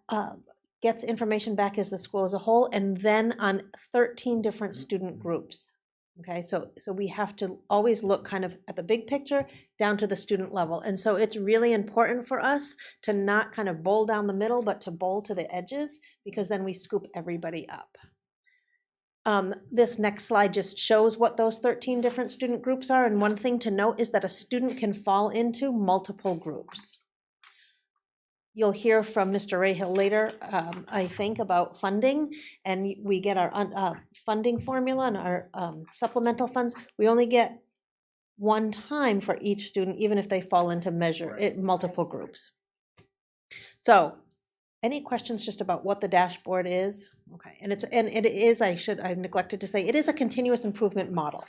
gets information back as the school as a whole, and then on 13 different student groups. Okay, so we have to always look kind of at the big picture down to the student level. And so it's really important for us to not kind of bowl down the middle, but to bowl to the edges, because then we scoop everybody up. This next slide just shows what those 13 different student groups are. And one thing to note is that a student can fall into multiple groups. You'll hear from Mr. Rahill later, I think, about funding, and we get our funding formula and our supplemental funds. We only get one time for each student, even if they fall into multiple groups. So, any questions just about what the dashboard is? Okay, and it is. I've neglected to say it is a continuous improvement model,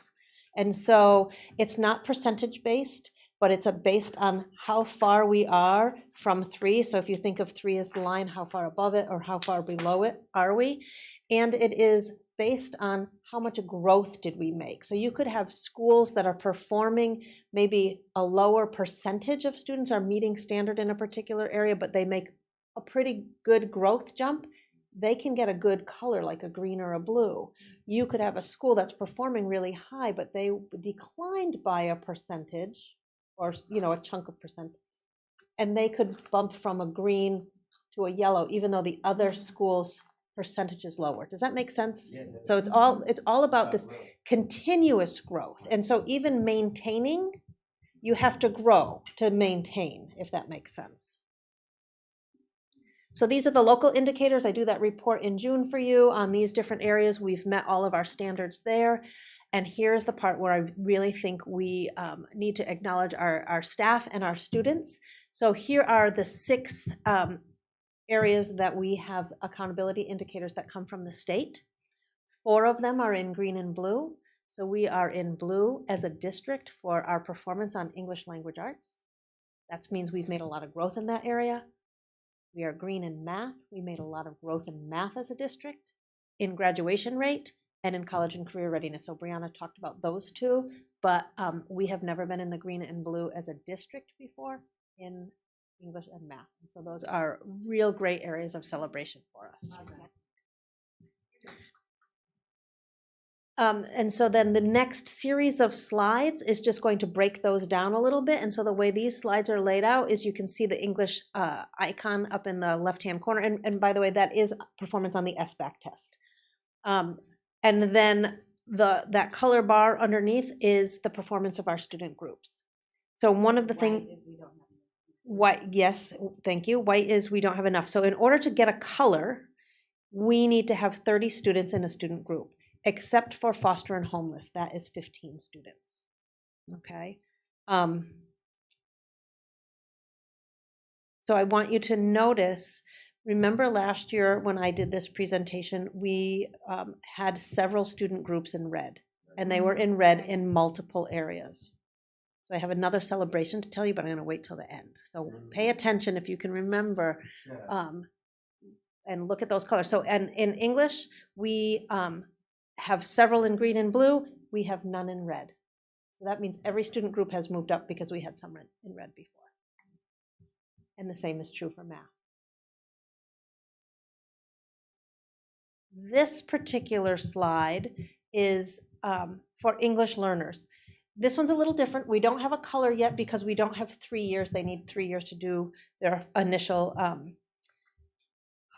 and so it's not percentage based, but it's based on how far we are from 3. So if you think of 3 as the line, how far above it or how far below it are we? And it is based on how much growth did we make. So you could have schools that are performing, maybe a lower percentage of students are meeting standard in a particular area, but they make a pretty good growth jump. They can get a good color like a green or a blue. You could have a school that's performing really high, but they declined by a percentage, or a chunk of percent, and they could bump from a green to a yellow, even though the other school's percentage is lower. Does that make sense? Yeah, so it's all about this continuous growth, and so even maintaining, you have to grow to maintain, if that makes sense. So these are the local indicators. I do that report in June for you on these different areas. We've met all of our standards there. And here's the part where I really think we need to acknowledge our staff and our students. So here are the 6 areas that we have accountability indicators that come from the state. 4 of them are in green and blue. So we are in blue as a district for our performance on English language arts. That means we've made a lot of growth in that area. We are green in math. We made a lot of growth in math as a district, in graduation rate, and in college and career readiness. So Brianna talked about those 2, but we have never been in the green and blue as a district before in English and math. And so those are real great areas of celebration for us. And so then the next series of slides is just going to break those down a little bit. And so the way these slides are laid out is you can see the English icon up in the left-hand corner. And by the way, that is performance on the SBAC test. And then that color bar underneath is the performance of our student groups. So one of the things, white, yes, thank you. White is we don't have enough. So in order to get a color, we need to have 30 students in a student group. except for foster and homeless, that is 15 students. Okay. So I want you to notice, remember last year when I did this presentation, we had several student groups in red, and they were in red in multiple areas. So I have another celebration to tell you, but I'm going to wait till the end. So pay attention if you can remember, and look at those colors. So, and in English, we have several in green and blue. We have none in red. So that means every student group has moved up because we had some in red before. And the same is true for math. This particular slide is for English learners. This one's a little different. We don't have a color yet because we don't have 3 years. They need 3 years to do their initial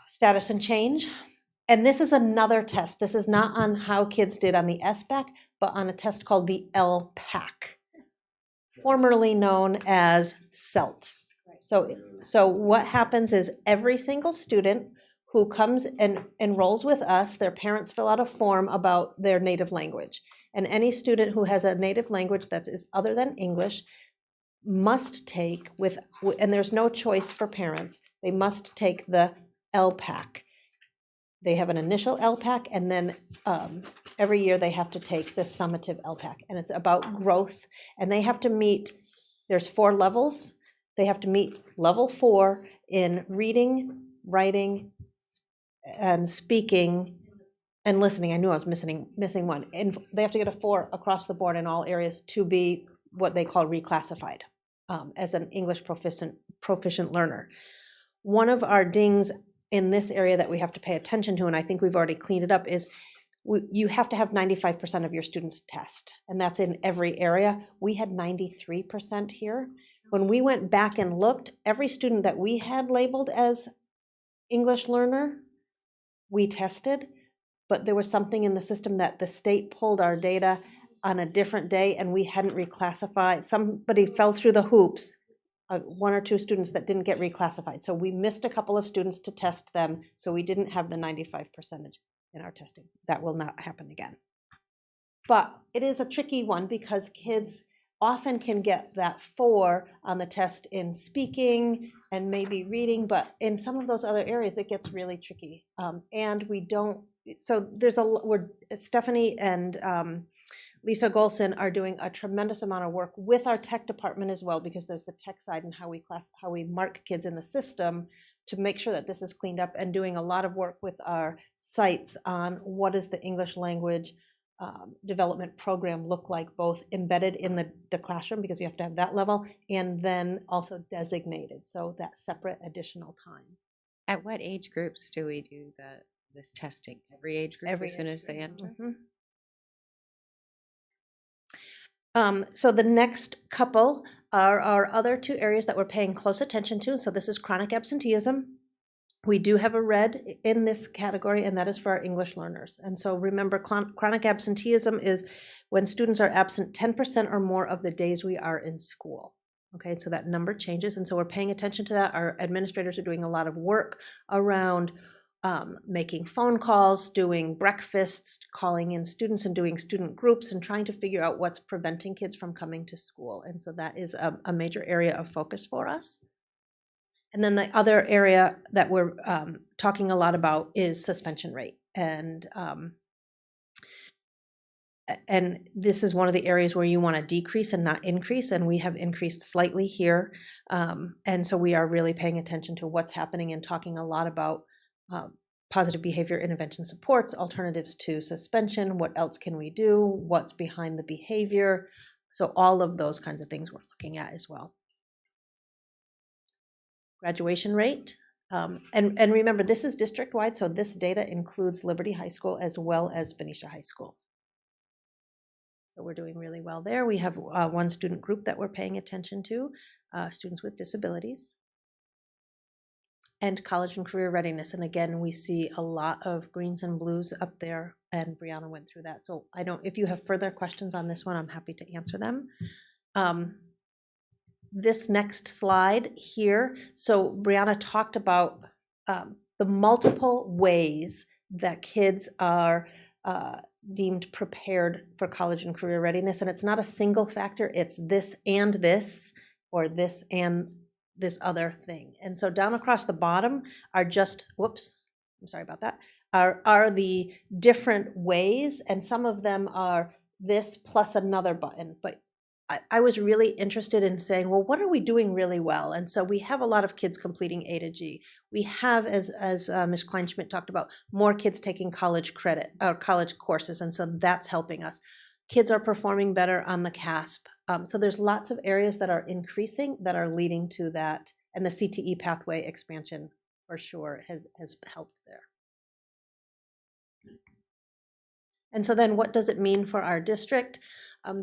status and change. And this is another test. This is not on how kids did on the SBAC, but on a test called the LPAC, formerly known as CELT. So what happens is every single student who comes and enrolls with us, their parents fill out a form about their native language. And any student who has a native language that is other than English must take and there's no choice for parents, they must take the LPAC. They have an initial LPAC, and then every year they have to take the summative LPAC. And it's about growth, and they have to meet, there's 4 levels. They have to meet level 4 in reading, writing, and speaking, and listening. I knew I was missing one. And they have to get a 4 across the board in all areas to be what they call reclassified as an English proficient learner. One of our dings in this area that we have to pay attention to, and I think we've already cleaned it up, is you have to have 95% of your students test, and that's in every area. We had 93% here. When we went back and looked, every student that we had labeled as English learner, we tested, but there was something in the system that the state pulled our data on a different day and we hadn't reclassified. Somebody fell through the hoops, 1 or 2 students that didn't get reclassified. So we missed a couple of students to test them, so we didn't have the 95% in our testing. That will not happen again. But it is a tricky one because kids often can get that 4 on the test in speaking and maybe reading, but in some of those other areas, it gets really tricky. And we don't, so Stephanie and Lisa Golson are doing a tremendous amount of work with our tech department as well, because there's the tech side and how we mark kids in the system to make sure that this is cleaned up, and doing a lot of work with our sites on what is the English language development program look like, both embedded in the classroom, because you have to have that level, and then also designated, so that separate additional time. At what age groups do we do this testing? Every age group as soon as they enter? So the next couple are our other 2 areas that we're paying close attention to. So this is chronic absenteeism. We do have a red in this category, and that is for our English learners. And so remember, chronic absenteeism is when students are absent 10% or more of the days we are in school. Okay, so that number changes, and so we're paying attention to that. Our administrators are doing a lot of work around making phone calls, doing breakfasts, calling in students and doing student groups, and trying to figure out what's preventing kids from coming to school. And so that is a major area of focus for us. And then the other area that we're talking a lot about is suspension rate. And this is one of the areas where you want to decrease and not increase, and we have increased slightly here. And so we are really paying attention to what's happening and talking a lot about positive behavior intervention supports, alternatives to suspension, what else can we do, what's behind the behavior. So all of those kinds of things we're looking at as well. Graduation rate. And remember, this is district-wide, so this data includes Liberty High School as well as Benicia High School. So we're doing really well there. We have 1 student group that we're paying attention to, students with disabilities. And college and career readiness. And again, we see a lot of greens and blues up there, and Brianna went through that. So if you have further questions on this one, I'm happy to answer them. This next slide here, so Brianna talked about the multiple ways that kids are deemed prepared for college and career readiness. And it's not a single factor, it's this and this, or this and this other thing. And so down across the bottom are just, whoops, I'm sorry about that, are the different ways, and some of them are this plus another button. But I was really interested in saying, well, what are we doing really well? And so we have a lot of kids completing A to G. We have, as Ms. Kleinschmidt talked about, more kids taking college credit or college courses, and so that's helping us. Kids are performing better on the CASP. So there's lots of areas that are increasing that are leading to that, and the CTE pathway expansion for sure has helped there. And so then what does it mean for our district?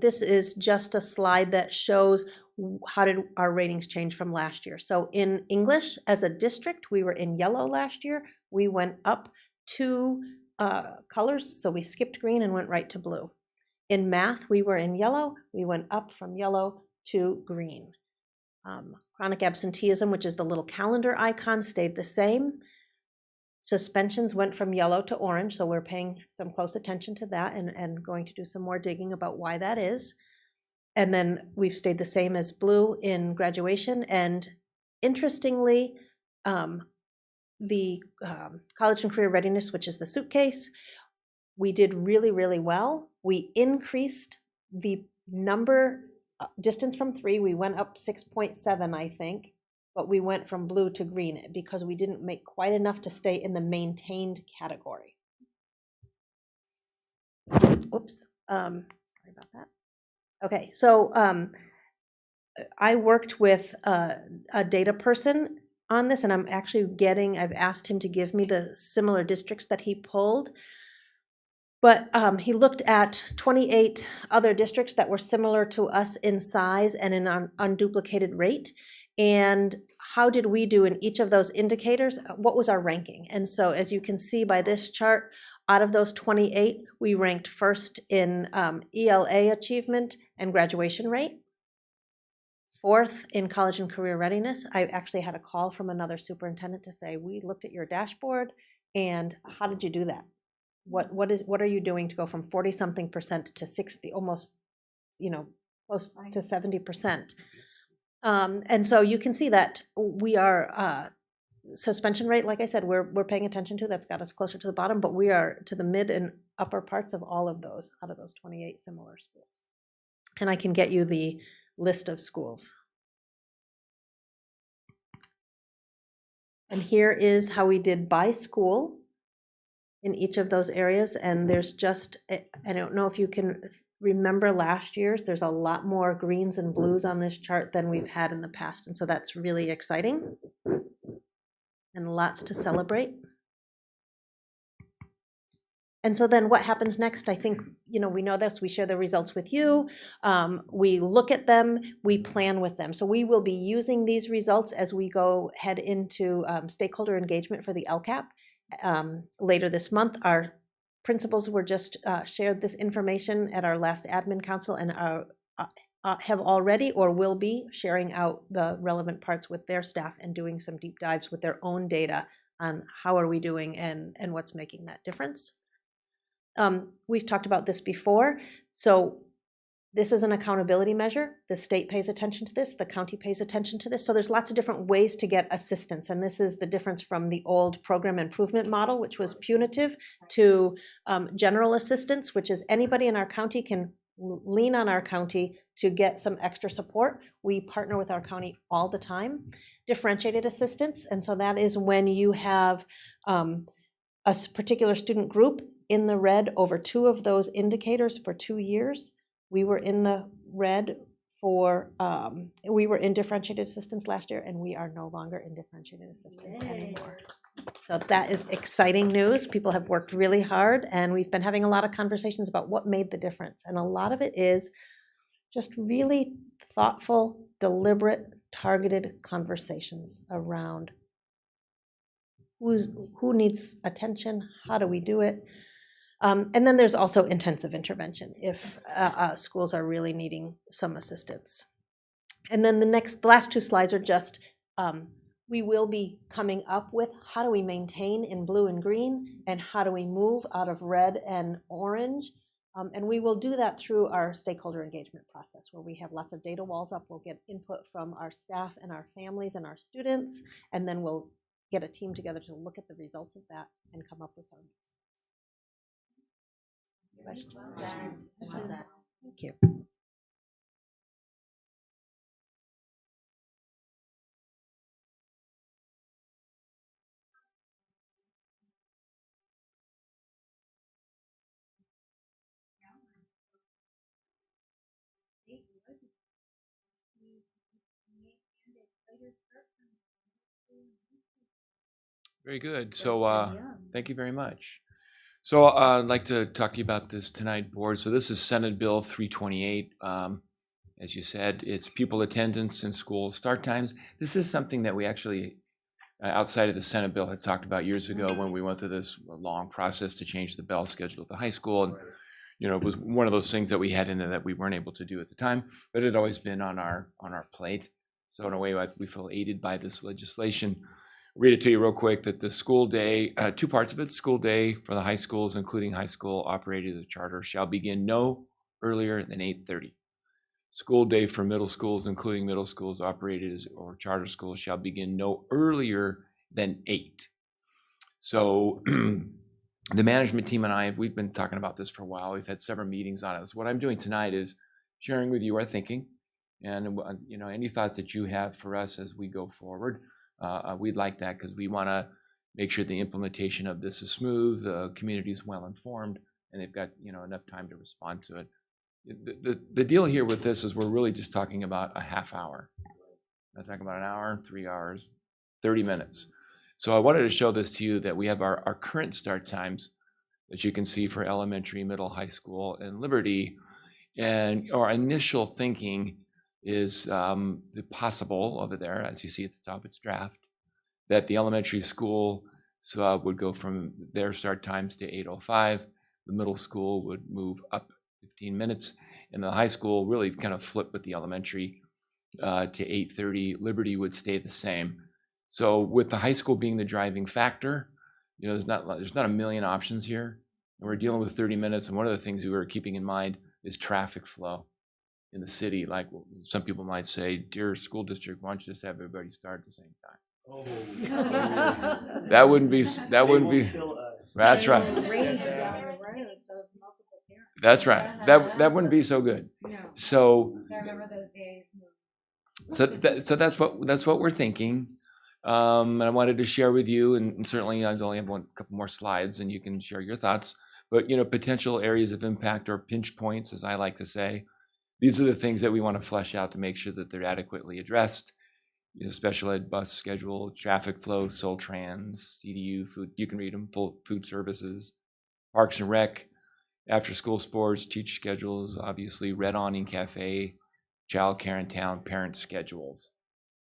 This is just a slide that shows how did our ratings change from last year. So in English, as a district, we were in yellow last year. We went up 2 colors, so we skipped green and went right to blue. In math, we were in yellow. We went up from yellow to green. Chronic absenteeism, which is the little calendar icon, stayed the same. Suspensions went from yellow to orange, so we're paying some close attention to that and going to do some more digging about why that is. And then we've stayed the same as blue in graduation. And interestingly, the college and career readiness, which is the suitcase, we did really, really well. We increased the number, distance from 3, we went up 6.7, I think. But we went from blue to green because we didn't make quite enough to stay in the maintained category. Oops, sorry about that. Okay, so I worked with a data person on this, and I'm actually I've asked him to give me the similar districts that he pulled. But he looked at 28 other districts that were similar to us in size and in unduplicated rate. And how did we do in each of those indicators? What was our ranking? And so as you can see by this chart, out of those 28, we ranked first in ELA achievement and graduation rate, 4th in college and career readiness. I actually had a call from another superintendent to say, we looked at your dashboard, and how did you do that? What are you doing to go from 40-something% to 60, almost, close to 70%? And so you can see that we are suspension rate, like I said, we're paying attention to. That's got us closer to the bottom, but we are to the mid and upper parts of all of those, out of those 28 similar schools. And I can get you the list of schools. And here is how we did by school in each of those areas. And there's just, I don't know if you can remember last year's, there's a lot more greens and blues on this chart than we've had in the past. And so that's really exciting and lots to celebrate. And so then what happens next? I think, we know this, we share the results with you. We look at them, we plan with them. So we will be using these results as we head into stakeholder engagement for the LCAP later this month. Our principals were just shared this information at our last admin council and have already or will be sharing out the relevant parts with their staff and doing some deep dives with their own data on how are we doing and what's making that difference. We've talked about this before. So this is an accountability measure. The state pays attention to this. The county pays attention to this. So there's lots of different ways to get assistance. And this is the difference from the old program improvement model, which was punitive, to general assistance, which is anybody in our county can lean on our county to get some extra support. We partner with our county all the time. Differentiated assistance. And so that is when you have a particular student group in the red over 2 of those indicators for 2 years. We were in the red we were in differentiated assistance last year, and we are no longer in differentiated assistance anymore. So that is exciting news. People have worked really hard, and we've been having a lot of conversations about what made the difference. And a lot of it is just really thoughtful, deliberate, targeted conversations around who needs attention, how do we do it. And then there's also intensive intervention if schools are really needing some assistance. And then the last 2 slides are just we will be coming up with how do we maintain in blue and green, and how do we move out of red and orange. And we will do that through our stakeholder engagement process, where we have lots of data walls up. We'll get input from our staff and our families and our students, and then we'll get a team together to look at the results of that and come up with our next steps. Questions? Thank you. Very good. So thank you very much. So I'd like to talk to you about this tonight, board. So this is Senate Bill 328. As you said, it's pupil attendance and school start times. This is something that we actually, outside of the Senate bill, had talked about years ago when we went through this long process to change the bell schedule at the high school. And, it was one of those things that we had in there that we weren't able to do at the time, but it had always been on our plate. So in a way, we feel aided by this legislation. Read it to you real quick that the school day, two parts of it, school day for the high schools, including high school operated as a charter, shall begin no earlier than 8:30. School day for middle schools, including middle schools operated as or charter schools, shall begin no earlier than 8. So the management team and I, we've been talking about this for a while. We've had several meetings on it. So what I'm doing tonight is sharing with you our thinking and any thoughts that you have for us as we go forward. We'd like that because we want to make sure the implementation of this is smooth, the community is well informed, and they've got enough time to respond to it. The deal here with this is we're really just talking about a half hour. Not talking about an hour, 3 hours, 30 minutes. So I wanted to show this to you that we have our current start times that you can see for elementary, middle, high school, and Liberty. And our initial thinking is the possible over there, as you see at the top, it's draft, that the elementary school would go from their start times to 8:05. The middle school would move up 15 minutes, and the high school really kind of flip with the elementary to 8:30. Liberty would stay the same. So with the high school being the driving factor, there's not a million options here, and we're dealing with 30 minutes. And one of the things we were keeping in mind is traffic flow in the city. Like some people might say, dear school district, why don't you just have everybody start at the same time? Oh. That wouldn't be. That's right. That's right. That wouldn't be so good. So I remember those days. So that's what we're thinking. And I wanted to share with you, and certainly I only have a couple more slides, and you can share your thoughts. But potential areas of impact or pinch points, as I like to say. These are the things that we want to flesh out to make sure that they're adequately addressed. Special ed bus schedule, traffic flow, Soul Trans, CDU, food, you can read them, full food services, Parks and Rec, after school sports, teacher schedules, obviously red awning cafe, child care in town, parent schedules.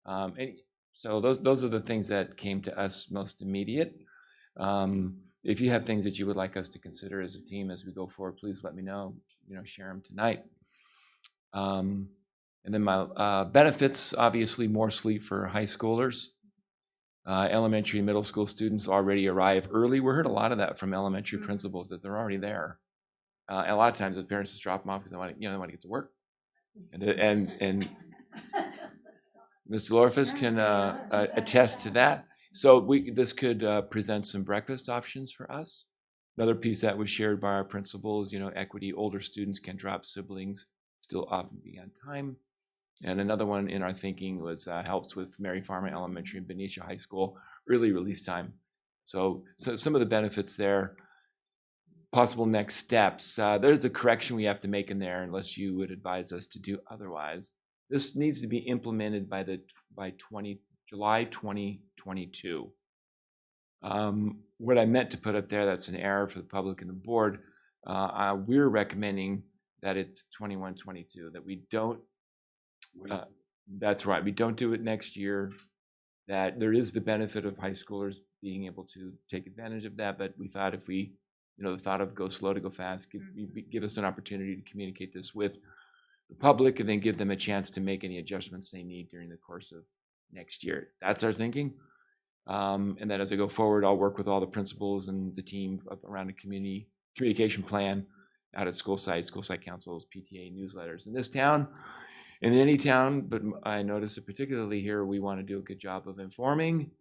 And so those are the things that came to us most immediate. If you have things that you would like us to consider as a team as we go forward, please let me know, share them tonight. And then my benefits, obviously more sleep for high schoolers. Elementary and middle school students already arrive early. We heard a lot of that from elementary principals that they're already there. And a lot of times the parents just drop them off because they want to get to work. And Mr. Lorfus can attest to that. So this could present some breakfast options for us. Another piece that was shared by our principals, equity, older students can drop siblings, still often be on time. And another one in our thinking was helps with Mary Farmer Elementary and Benicia High School early release time. So some of the benefits there. Possible next steps. There's a correction we have to make in there unless you would advise us to do otherwise. This needs to be implemented by July 2022. What I meant to put up there, that's an error for the public and the board. We're recommending that it's 21-22, that we don't. That's right. We don't do it next year. That there is the benefit of high schoolers being able to take advantage of that, but we thought if we, the thought of go slow to go fast, give us an opportunity to communicate this with the public and then give them a chance to make any adjustments they need during the course of next year. That's our thinking. And then as I go forward, I'll work with all the principals and the team around a communication plan out at school site councils, PTA newsletters in this town, in any town. But I notice that particularly here, we want to do a good job of informing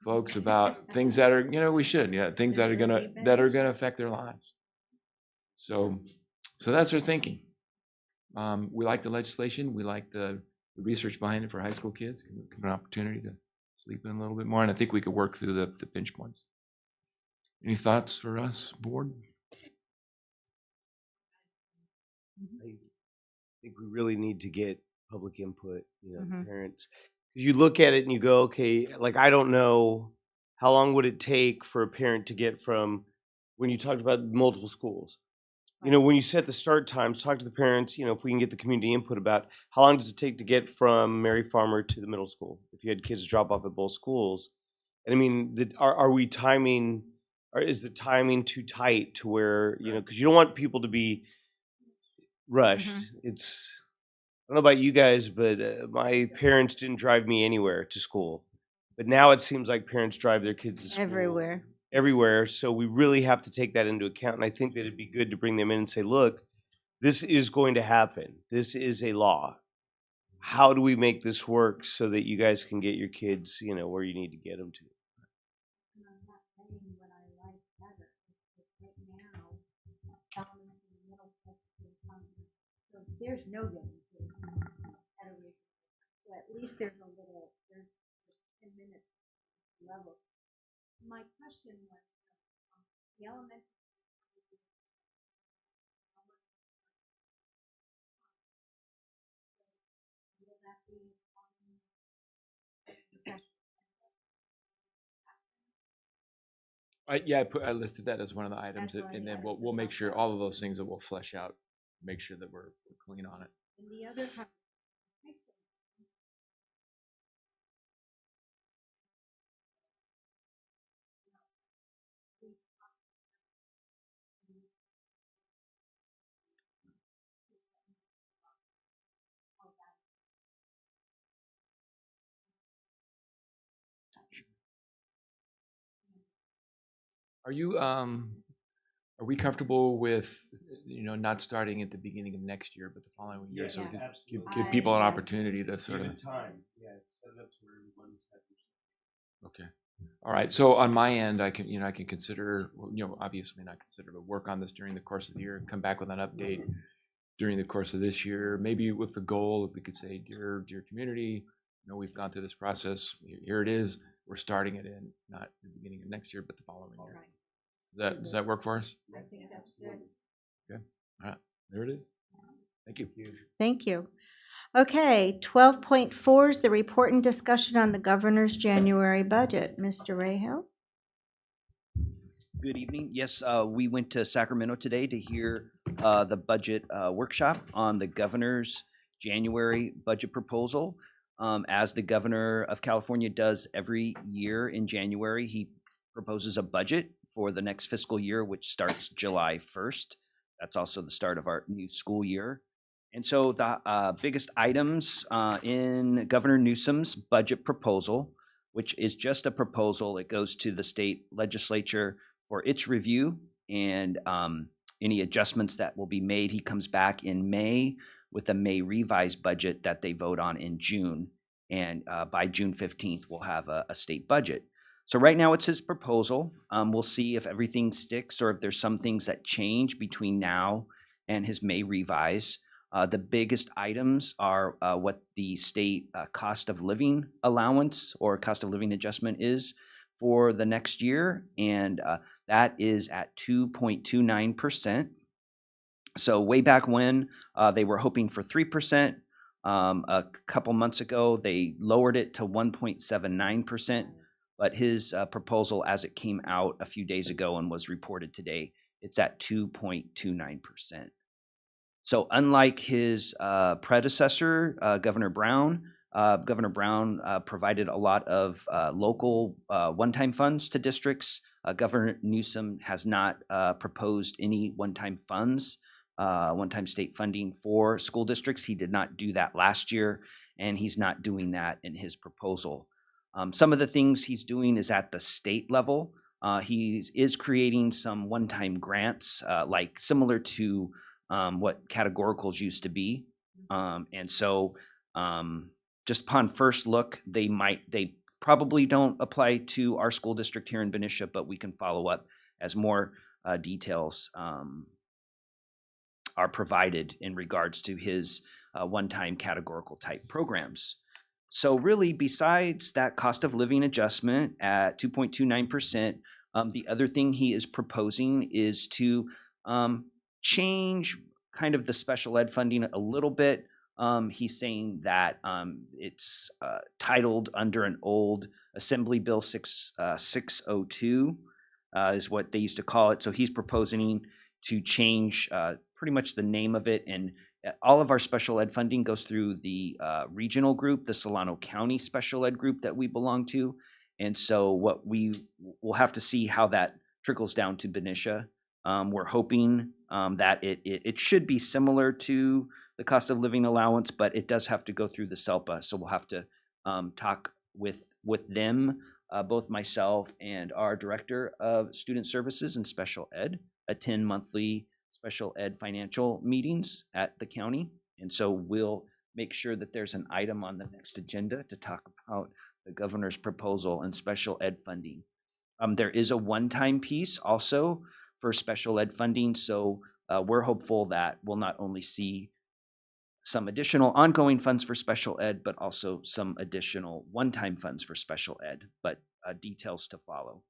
folks about things that are, we should, things that are gonna affect their lives. So that's our thinking. We like the legislation. We like the research behind it for high school kids. Give them an opportunity to sleep in a little bit more, and I think we could work through the pinch points. Any thoughts for us, board? I think we really need to get public input, parents. 'Cause you look at it and you go, okay, like, I don't know, how long would it take for a parent to get from, when you talked about multiple schools, when you set the start times, talk to the parents, if we can get the community input about how long does it take to get from Mary Farmer to the middle school, if you had kids drop off at both schools. And I mean, are we timing, or is the timing too tight to where, because you don't want people to be rushed. It's, I don't know about you guys, but my parents didn't drive me anywhere to school. But now it seems like parents drive their kids to school everywhere. So we really have to take that into account. And I think that it'd be good to bring them in and say, look, this is going to happen. This is a law. How do we make this work so that you guys can get your kids, where you need to get them to? There's no getting kids at a rate. So at least there's 10 minutes levels. My question was, the elementary. Will that be special? I listed that as one of the items, and then we'll make sure all of those things that we'll flesh out, make sure that we're clean on it. And the other part, Are we comfortable with, not starting at the beginning of next year, but the following year? So we just give people an opportunity to sort of. Time. Yeah, set it up to where everyone's happy. Okay. All right. So on my end, I can consider, obviously not consider, but work on this during the course of the year and come back with an update during the course of this year, maybe with the goal, if we could say, dear community, we've gone through this process. Here it is. We're starting it in not the beginning of next year, but the following year. Does that work for us? I think that's good. Okay. All right. There it is. Thank you. Thank you. Okay, 12.4 is the report and discussion on the governor's January budget. Mr. Rahal? Good evening. Yes, we went to Sacramento today to hear the budget workshop on the governor's January budget proposal. As the governor of California does every year in January, he proposes a budget for the next fiscal year, which starts July 1st. That's also the start of our new school year. And so the biggest items in Governor Newsom's budget proposal, which is just a proposal, it goes to the state legislature for its review and any adjustments that will be made. He comes back in May with a May revised budget that they vote on in June. And by June 15th, we'll have a state budget. So right now it's his proposal. We'll see if everything sticks or if there's some things that change between now and his May revise. The biggest items are what the state cost of living allowance or cost of living adjustment is for the next year. And that is at 2.29%. So way back when they were hoping for 3%. A couple months ago, they lowered it to 1.79%. But his proposal, as it came out a few days ago and was reported today, it's at 2.29%. So unlike his predecessor, Governor Brown, provided a lot of local one-time funds to districts. Governor Newsom has not proposed any one-time funds, one-time state funding for school districts. He did not do that last year. and he's not doing that in his proposal. Some of the things he's doing is at the state level. He is creating some one-time grants, like similar to what categoricals used to be. And so just upon first look, they probably don't apply to our school district here in Benicia, but we can follow up as more details are provided in regards to his one-time categorical type programs. So really, besides that cost of living adjustment at 2.29%, the other thing he is proposing is to change kind of the special ed funding a little bit. He's saying that it's titled under an old Assembly Bill 602 is what they used to call it. So he's proposing to change pretty much the name of it, and all of our special ed funding goes through the regional group, the Solano County Special Ed group that we belong to. And so what we will have to see how that trickles down to Benicia. We're hoping that it should be similar to the cost of living allowance, but it does have to go through the SELPA. So we'll have to talk with them, both myself and our Director of Student Services and Special Ed, attend monthly special ed financial meetings at the county. And so we'll make sure that there's an item on the next agenda to talk about the governor's proposal and special ed funding. There is a one-time piece also for special ed funding. So we're hopeful that we'll not only see some additional ongoing funds for special ed, but also some additional one-time funds for special ed, but details to follow.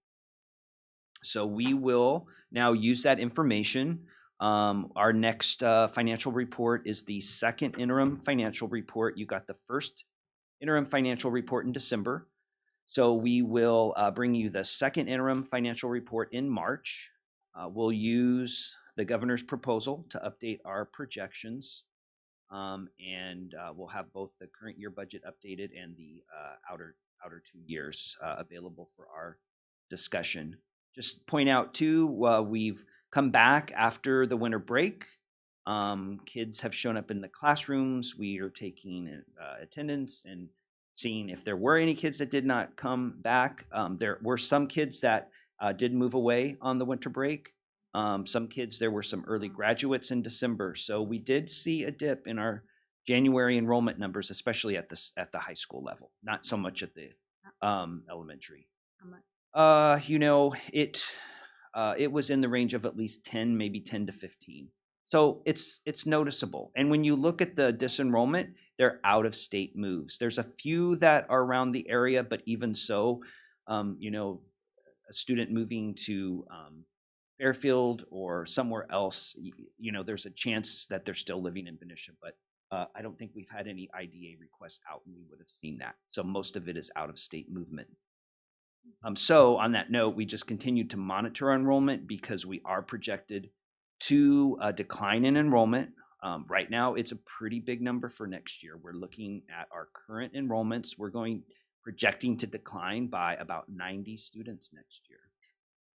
So we will now use that information. Our next financial report is the second interim financial report. You got the first interim financial report in December. So we will bring you the second interim financial report in March. We'll use the governor's proposal to update our projections. And we'll have both the current year budget updated and the outer 2 years available for our discussion. Just point out too, we've come back after the winter break. Kids have shown up in the classrooms. We are taking attendance and seeing if there were any kids that did not come back. There were some kids that did move away on the winter break. Some kids, there were some early graduates in December. So we did see a dip in our January enrollment numbers, especially at the high school level, not so much at the elementary. How much? It was in the range of at least 10, maybe 10 to 15. So it's noticeable. And when you look at the disenrollment, they're out of state moves. There's a few that are around the area, but even so, a student moving to Fairfield or somewhere else, there's a chance that they're still living in Benicia, but I don't think we've had any IDA requests out and we would have seen that. So most of it is out of state movement. So on that note, we just continue to monitor enrollment because we are projected to decline in enrollment. Right now, it's a pretty big number for next year. We're looking at our current enrollments. We're projecting to decline by about 90 students next year.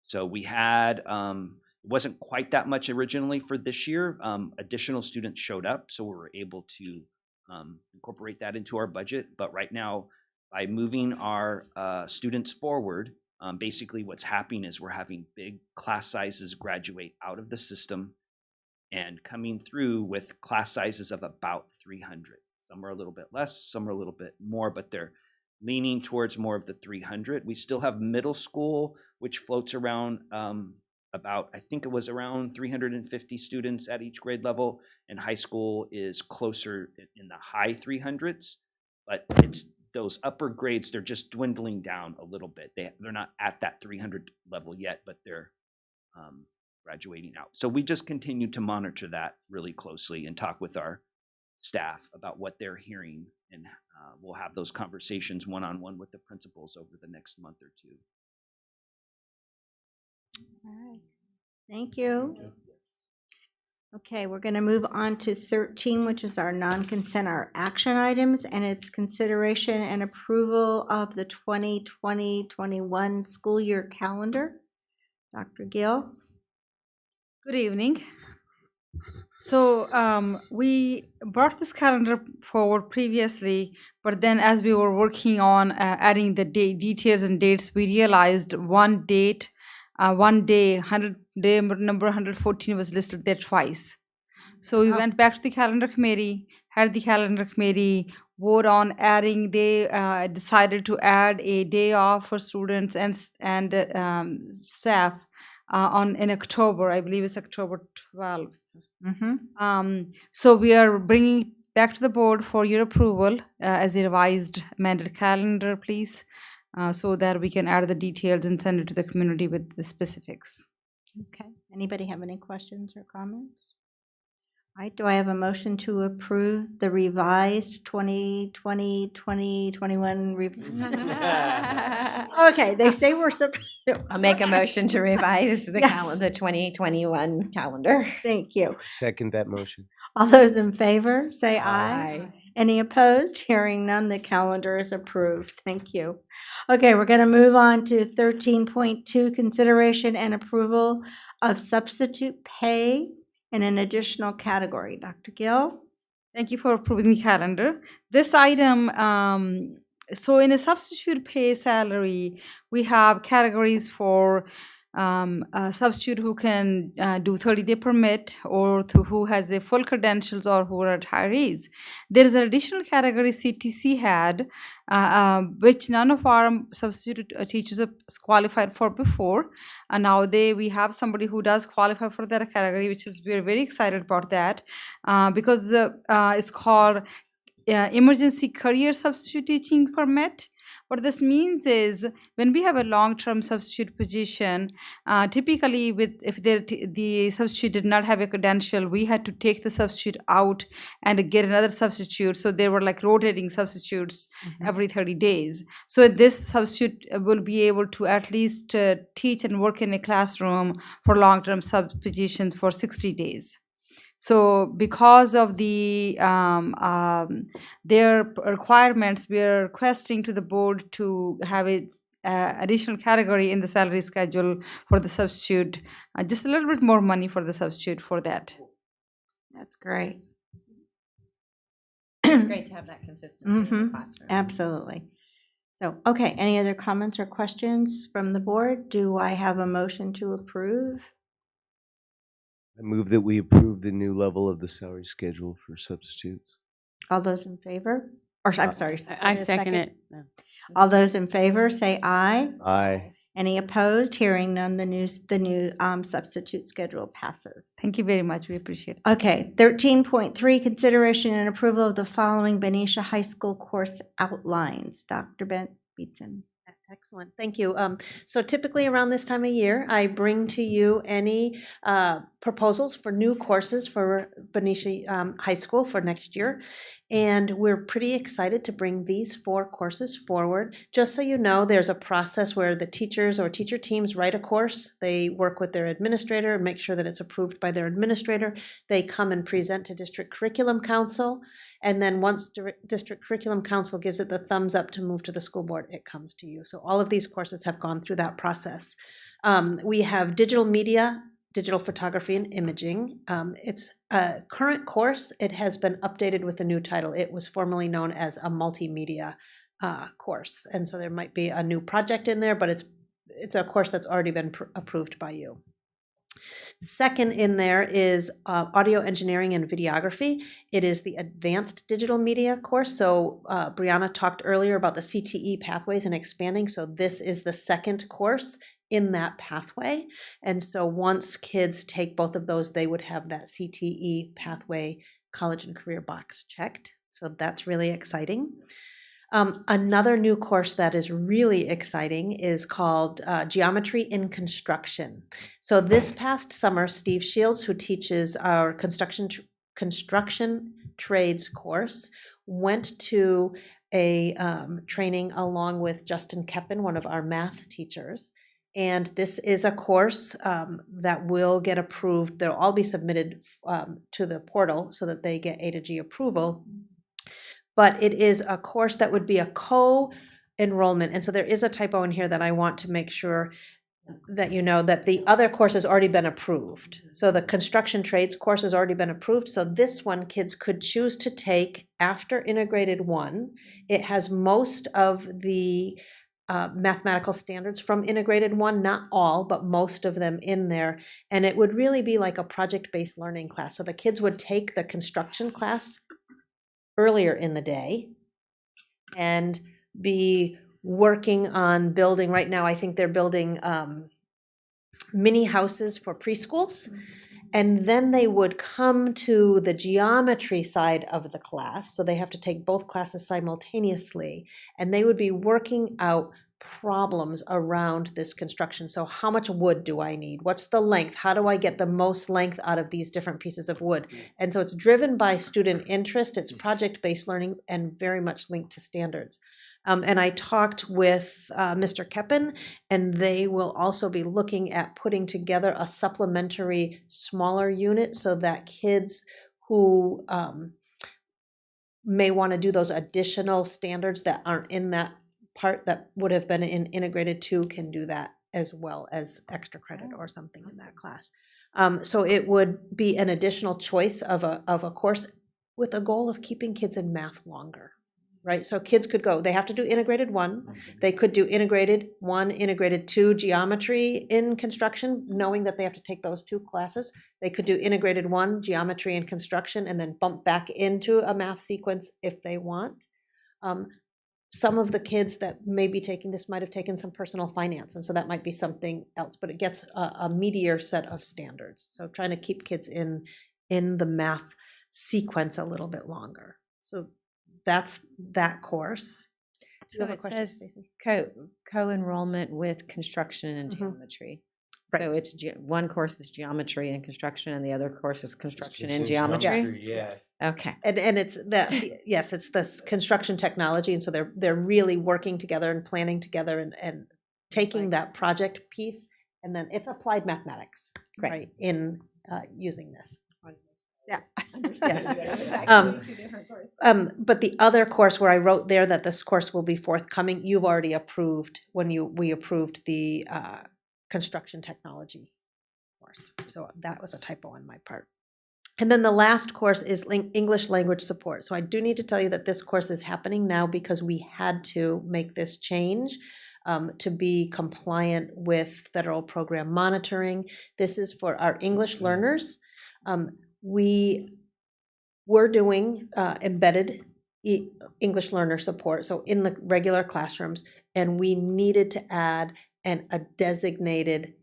So we had, it wasn't quite that much originally for this year. Additional students showed up, so we were able to incorporate that into our budget. But right now, by moving our students forward, basically what's happening is we're having big class sizes graduate out of the system and coming through with class sizes of about 300. Some are a little bit less, some are a little bit more, but they're leaning towards more of the 300. We still have middle school, which floats around about, I think it was around 350 students at each grade level, and high school is closer in the high 300s, but it's those upper grades, they're just dwindling down a little bit. They're not at that 300 level yet, but they're graduating out. So we just continue to monitor that really closely and talk with our staff about what they're hearing, and we'll have those conversations one-on-one with the principals over the next month or two. All right. Thank you. Okay, we're going to move on to 13, which is our non-consent, our action items, and it's consideration and approval of the 2020-21 school year calendar. Dr. Gill. Good evening. So we brought this calendar forward previously, but then as we were working on adding the details and dates, we realized one day, 100 day number 114 was listed there twice. So we went back to the calendar committee, had the calendar committee vote on adding. They decided to add a day off for students and staff in October. I believe it's October 12th. So we are bringing back to the board for your approval as a revised amended calendar, please, so that we can add the details and send it to the community with the specifics. Okay. Anybody have any questions or comments? All right, do I have a motion to approve the revised 2020-2021? Okay, they say we're supposed to. I'll make a motion to revise the Yes. calendar, the 2021 calendar. Thank you. Second that motion. All those in favor, say aye. Aye. Any opposed? Hearing none, the calendar is approved. Thank you. Okay, we're going to move on to 13.2, consideration and approval of substitute pay in an additional category. Dr. Gill? Thank you for approving the calendar. This item, so in a substitute pay salary, we have categories for a substitute who can do 30-day permit, or who has the full credentials, or who are retirees. There is an additional category CTC had, which none of our substitute teachers have qualified for before. And now we have somebody who does qualify for that category, which is we're very excited about that, because it's called emergency career substitute teaching permit. What this means is when we have a long-term substitute position, typically if the substitute did not have a credential, we had to take the substitute out and get another substitute. So they were like rotating substitutes every 30 days. So this substitute will be able to at least teach and work in a classroom for long-term sub positions for 60 days. So because of their requirements, we are requesting to the board to have a additional category in the salary schedule for the substitute, just a little bit more money for the substitute for that. That's great. It's great to have that consistency in the classroom. Absolutely. So, okay, any other comments or questions from the board? Do I have a motion to approve? I move that we approve the new level of the salary schedule for substitutes. All those in favor? Or I'm sorry. I is a second it. All those in favor, say aye. Aye. Any opposed? Hearing none, the new substitute schedule passes. Thank you very much. We appreciate it. Okay, 13.3, consideration and approval of the following Benicia High School course outlines. Dr. Beatson. Excellent, thank you. So typically around this time of year, I bring to you any proposals for new courses for Benicia High School for next year. And we're pretty excited to bring these 4 courses forward. Just so you know, there's a process where the teachers or teacher teams write a course. They work with their administrator and make sure that it's approved by their administrator. They come and present to District Curriculum Council. And then once District Curriculum Council gives it the thumbs up to move to the school board, it comes to you. So all of these courses have gone through that process. We have digital media, digital photography and imaging. It's a current course. It has been updated with a new title. It was formerly known as a multimedia course. And so there might be a new project in there, but it's a course that's already been approved by you. Second in there is audio engineering and videography. It is the advanced digital media course. So Brianna talked earlier about the CTE Pathways and expanding. So this is the second course in that pathway. And so once kids take both of those, they would have that CTE Pathway college and career box checked. So that's really exciting. Another new course that is really exciting is called Geometry in Construction. So this past summer, Steve Shields, who teaches our construction trades course, went to a training along with Justin Keppen, one of our math teachers. And this is a course that will get approved. They'll all be submitted to the portal so that they get A to G approval. But it is a course that would be a co-enrollment. And so there is a typo in here that I want to make sure. that you know that the other course has already been approved. So the construction trades course has already been approved. So this one kids could choose to take after integrated one. It has most of the mathematical standards from integrated one, not all, but most of them in there. And it would really be like a project-based learning class. So the kids would take the construction class earlier in the day and be working on building. Right now, I think they're building mini houses for preschools. And then they would come to the geometry side of the class. So they have to take both classes simultaneously. And they would be working out problems around this construction. So how much wood do I need? What's the length? How do I get the most length out of these different pieces of wood? And so it's driven by student interest. It's project-based learning and very much linked to standards. And I talked with Mr. Keppen, and they will also be looking at putting together a supplementary smaller unit so that kids who may want to do those additional standards that aren't in that part that would have been in integrated 2 can do that as well as extra credit or something in that class. So it would be an additional choice of a course with a goal of keeping kids in math longer. Right, so kids could go, they have to do integrated 1, they could do integrated 1, integrated 2 geometry in construction, knowing that they have to take those 2 classes. They could do integrated 1 geometry and construction and then bump back into a math sequence if they want. Some of the kids that may be taking this might have taken some personal finance, and so that might be something else, but it gets a meatier set of standards. So trying to keep kids in the math sequence a little bit longer. So that's that course. So it says co-enrollment with construction and geometry. Right. So it's one course is geometry and construction, and the other course is construction and Construction geometry. Yes. Okay. And it's that, yes, it's this construction technology, and so they're really working together and planning together and taking that project piece, and then it's applied mathematics, right, in using this. Yes. Yes. But the other course where I wrote there that this course will be forthcoming, you've already approved when we approved the construction technology course. So that was a typo on my part. And then the last course is English language support. So I do need to tell you that this course is happening now because we had to make this change to be compliant with federal program monitoring. This is for our English learners. We were doing embedded English learner support, so in the regular classrooms, and we needed to add a designated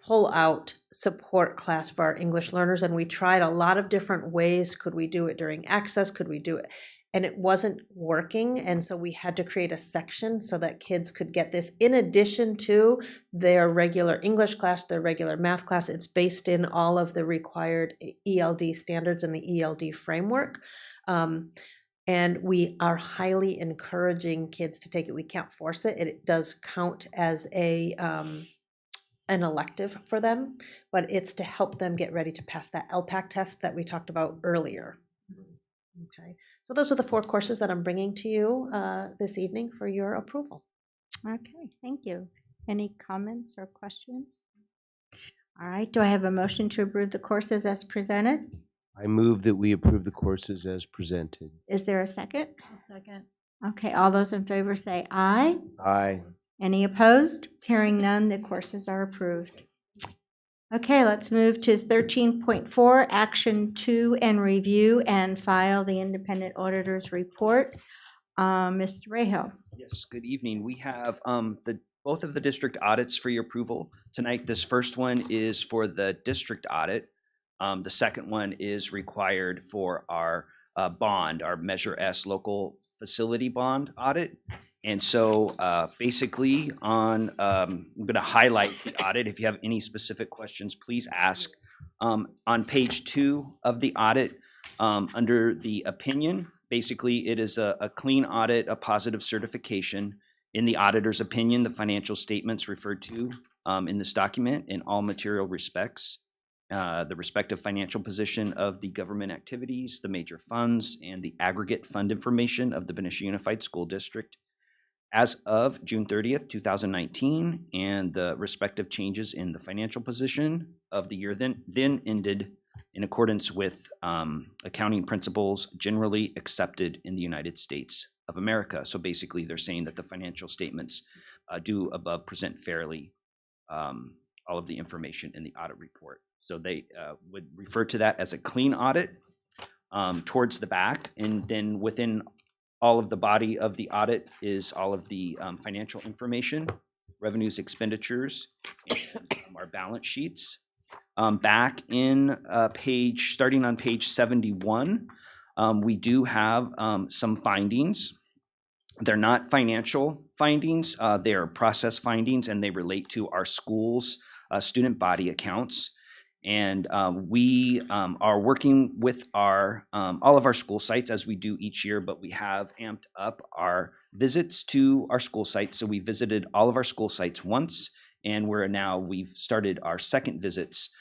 pull-out support class for our English learners, and we tried a lot of different ways. Could we do it during access? Could we do it? And it wasn't working, and so we had to create a section so that kids could get this in addition to their regular English class, their regular math class. It's based in all of the required ELD standards and the ELD framework. And we are highly encouraging kids to take it. We can't force it. It does count as an elective for them, but it's to help them get ready to pass that LPAC test that we talked about earlier. Okay, so those are the 4 courses that I'm bringing to you this evening for your approval. Okay, thank you. Any comments or questions? All right, do I have a motion to approve the courses as presented? I move that we approve the courses as presented. Is there a second? A second. Okay, all those in favor say aye. Aye. Any opposed? Hearing none, the courses are approved. Okay, let's move to 13.4, Action 2, and review and file the independent auditor's report. Mr. Rahal. Yes, good evening. We have both of the district audits for your approval tonight. This first one is for the district audit. The second one is required for our bond, our Measure S local facility bond audit. And so basically I'm going to highlight the audit. If you have any specific questions, please ask. On page 2 of the audit, under the opinion, basically it is a clean audit, a positive certification. In the auditor's opinion, the financial statements referred to in this document in all material respects, the respective financial position of the government activities, the major funds, and the aggregate fund information of the Benicia Unified School District. as of June 30th, 2019, and the respective changes in the financial position of the year then ended in accordance with accounting principles generally accepted in the United States of America. So basically, they're saying that the financial statements do above present fairly all of the information in the audit report. So they would refer to that as a clean audit towards the back, and then within all of the body of the audit is all of the financial information, revenues, expenditures, and our balance sheets. Back in starting on page 71, we do have some findings. They're not financial findings, they are process findings, and they relate to our school's student body accounts. And we are working with our all of our school sites as we do each year, but we have amped up our visits to our school sites. So we visited all of our school sites once, and we've started our second visits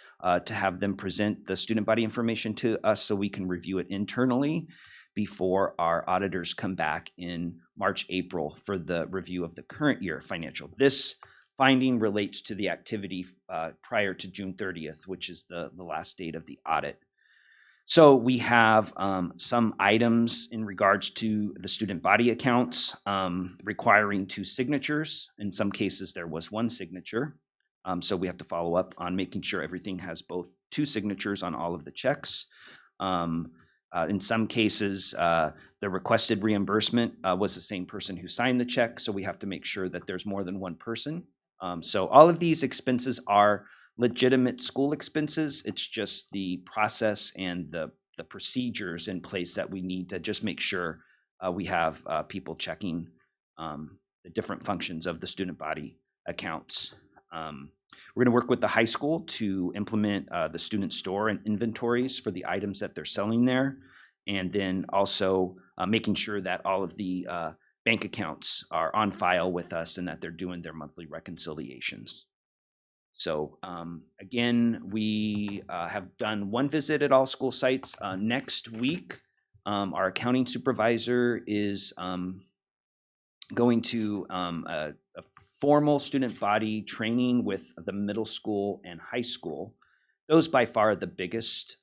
to have them present the student body information to us so we can review it internally before our auditors come back in March, April for the review of the current year financial. This finding relates to the activity prior to June 30th, which is the last date of the audit. So we have some items in regards to the student body accounts requiring 2 signatures. In some cases, there was 1 signature. So we have to follow up on making sure everything has both 2 signatures on all of the checks. In some cases, the requested reimbursement was the same person who signed the check, so we have to make sure that there's more than 1 person. So all of these expenses are legitimate school expenses. It's just the process and the procedures in place that we need to just make sure we have people checking the different functions of the student body accounts. We're going to work with the high school to implement the student store and inventories for the items that they're selling there, and then also making sure that all of the bank accounts are on file with us and that they're doing their monthly reconciliations. So again, we have done 1 visit at all school sites. Next week, our accounting supervisor is going to a formal student body training with the middle school and high school. Those by far are the biggest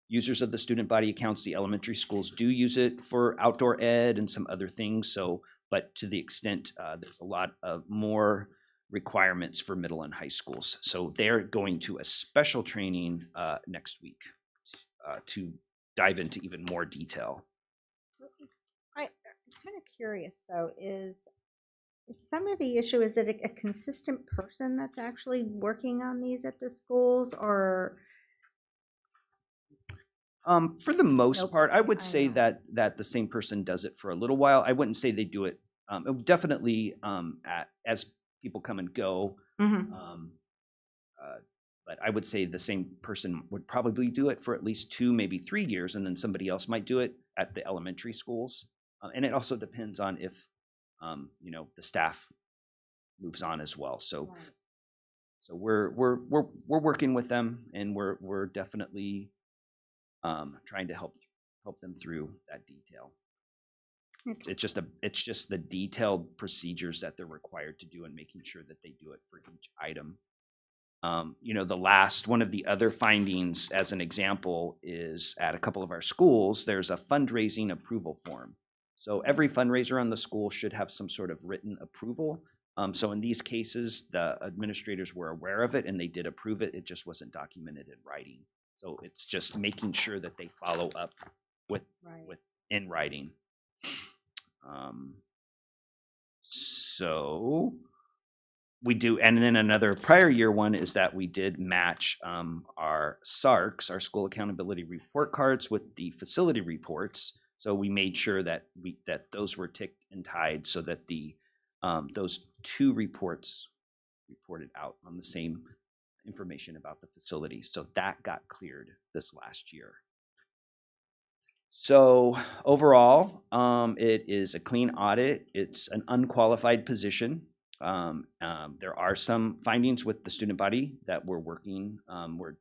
users of the student body accounts. The elementary schools do use it for outdoor ed and some other things. So, but to the extent there's a lot of more requirements for middle and high schools. So they're going to a special training next week to dive into even more detail. I'm kind of curious though, is some of the issue, is it a consistent person that's actually working on these at the schools, or? For the most part, I would say that the same person does it for a little while. I wouldn't say they do it. Definitely as people come and go. But I would say the same person would probably do it for at least 2, maybe 3 years, and then somebody else might do it at the elementary schools. And it also depends on if the staff moves on as well. So, so we're working with them, and we're definitely trying to help them through that detail. Okay. It's just the detailed procedures that they're required to do and making sure that they do it for each item. The last one of the other findings, as an example, is at a couple of our schools, there's a fundraising approval form. So every fundraiser on the school should have some sort of written approval. So in these cases, the administrators were aware of it and they did approve it. It just wasn't documented in writing. So it's just making sure that they follow up with in writing. So we do, and then another prior year one is that we did match our SARCs, our school accountability report cards, with the facility reports. So we made sure that those were ticked and tied so that the those 2 reports reported out on the same information about the facility. So that got cleared this last year. So overall, it is a clean audit. It's an unqualified position. There are some findings with the student body that we're working, we're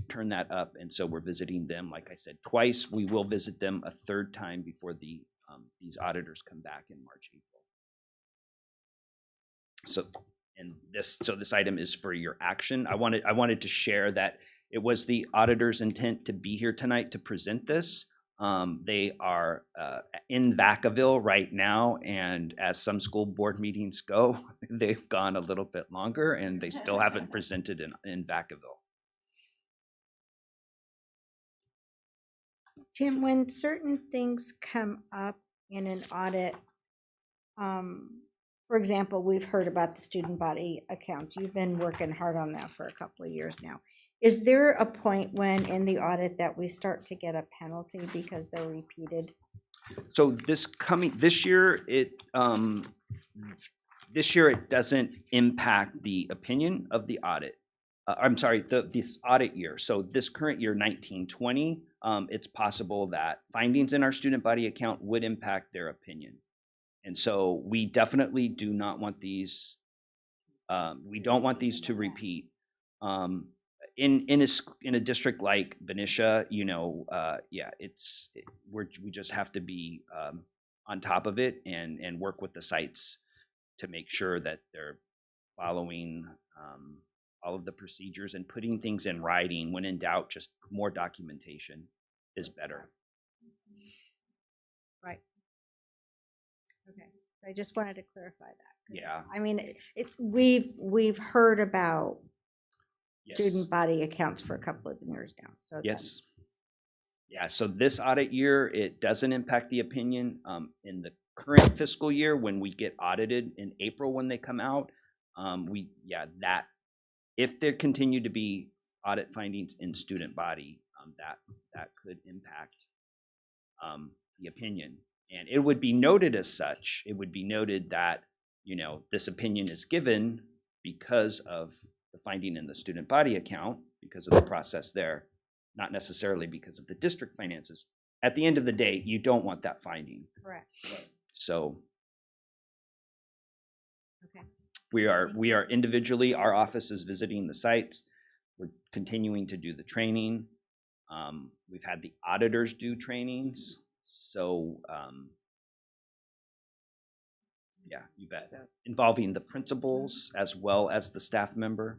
turn that up, and so we're visiting them, like I said, twice. We will visit them a 3rd time before these auditors come back in March, April. So this item is for your action. I wanted to share that it was the auditor's intent to be here tonight to present this. They are in Vacaville right now, and as some school board meetings go, they've gone a little bit longer, and they still haven't presented in Vacaville. Tim, when certain things come up in an audit, for example, we've heard about the student body accounts. You've been working hard on that for a couple of years now. Is there a point when in the audit that we start to get a penalty because they're repeated? So this year it doesn't impact the opinion of the audit. I'm sorry, this audit year. So this current year, 1920, it's possible that findings in our student body account would impact their opinion. And so we definitely do not want these, we don't want these to repeat. In a district like Benicia, you know, yeah, we just have to be on top of it and work with the sites to make sure that they're following all of the procedures and putting things in writing. When in doubt, just more documentation is better. Right. Okay. I just wanted to clarify that. Yeah. I mean, we've heard about Yes. student body accounts for a couple of years now. So Yes. Yeah, so this audit year, it doesn't impact the opinion. In the current fiscal year, when we get audited in April when they come out, if there continue to be audit findings in student body, that could impact the opinion. And it would be noted as such. It would be noted that, you know, this opinion is given because of the finding in the student body account, because of the process there, not necessarily because of the district finances. At the end of the day, you don't want that finding. Correct. So Okay. we are individually, our office is visiting the sites. We're continuing to do the training. We've had the auditors do trainings. So yeah, you bet. Involving the principals as well as the staff member.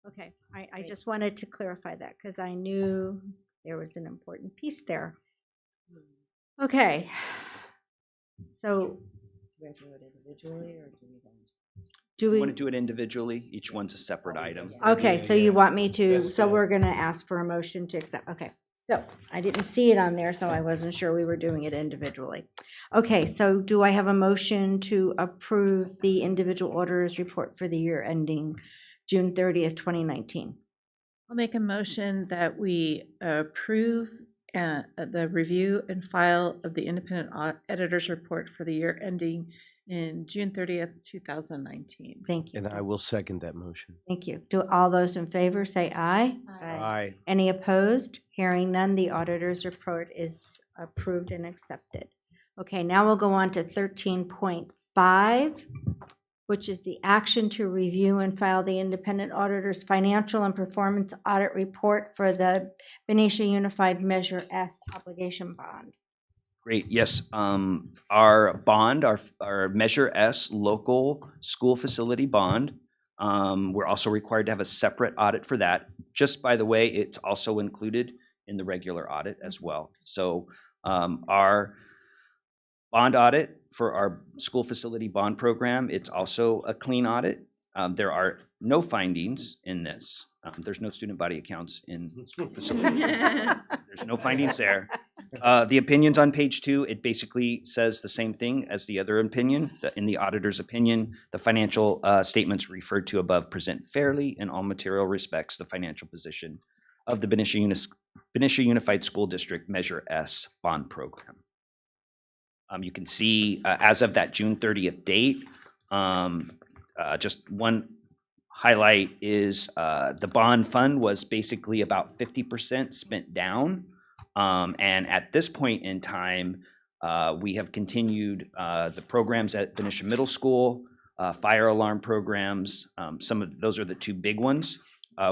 Okay, I just wanted to clarify that because I knew there was an important piece there. Okay. So Do we have to do it individually or do we want to do it individually? Each one's a separate item. Okay, so you want me to, so we're gonna ask for a motion to accept, okay. So I didn't see it on there, so I wasn't sure we were doing it individually. Okay, so do I have a motion to approve the individual auditors report for the year ending June 30th, 2019? I'll make a motion that we approve the review and file of the independent editor's report for the year ending in June 30th, 2019. Thank you. And I will second that motion. Thank you. Do all those in favor say aye? Aye. Any opposed? Hearing none, the auditor's report is approved and accepted. Okay, now we'll go on to 13.5, which is the action to review and file the independent auditor's financial and performance audit report for the Benicia Unified Measure S obligation bond. Great, yes. Our bond, our Measure S local school facility bond, we're also required to have a separate audit for that. Just by the way, it's also included in the regular audit as well. So our bond audit for our school facility bond program, it's also a clean audit. There are no findings in this. There's no student body accounts in school facility. There's no findings there. The opinions on page 2, it basically says the same thing as the other opinion. In the auditor's opinion, the financial statements referred to above present fairly in all material respects the financial position of the Benicia Unified School District Measure S bond program. You can see as of that June 30th date, just one highlight is the bond fund was basically about 50% spent down. And at this point in time, we have continued the programs at Benicia Middle School, fire alarm programs. Some of those are the two big ones.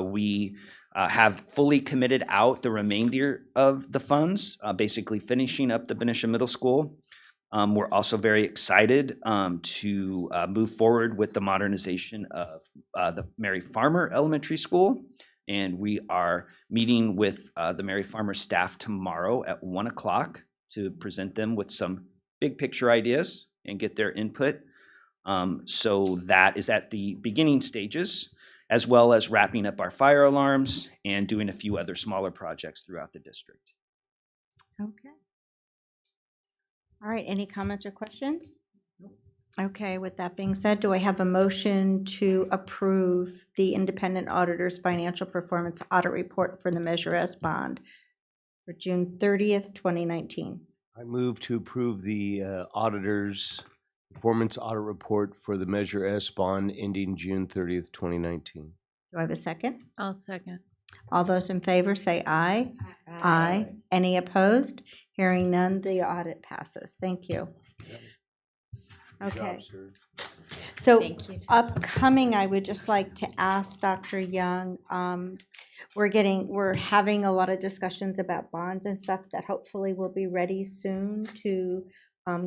We have fully committed out the remainder of the funds, basically finishing up the Benicia Middle School. We're also very excited to move forward with the modernization of the Mary Farmer Elementary School. And we are meeting with the Mary Farmer staff tomorrow at 1 o'clock to present them with some big picture ideas and get their input. So that is at the beginning stages, as well as wrapping up our fire alarms and doing a few other smaller projects throughout the district. Okay. All right, any comments or questions? Okay, with that being said, do I have a motion to approve the independent auditor's financial performance audit report for the Measure S bond for June 30th, 2019? I move to approve the auditor's performance audit report for the Measure S bond ending June 30th, 2019. Do I have a second? I'll second. All those in favor say aye. Aye. Any opposed? Hearing none, the audit passes. Thank you. Good Okay. job, sir. So Thank you. upcoming, I would just like to ask Dr. Young, we're having a lot of discussions about bonds and stuff that hopefully will be ready soon to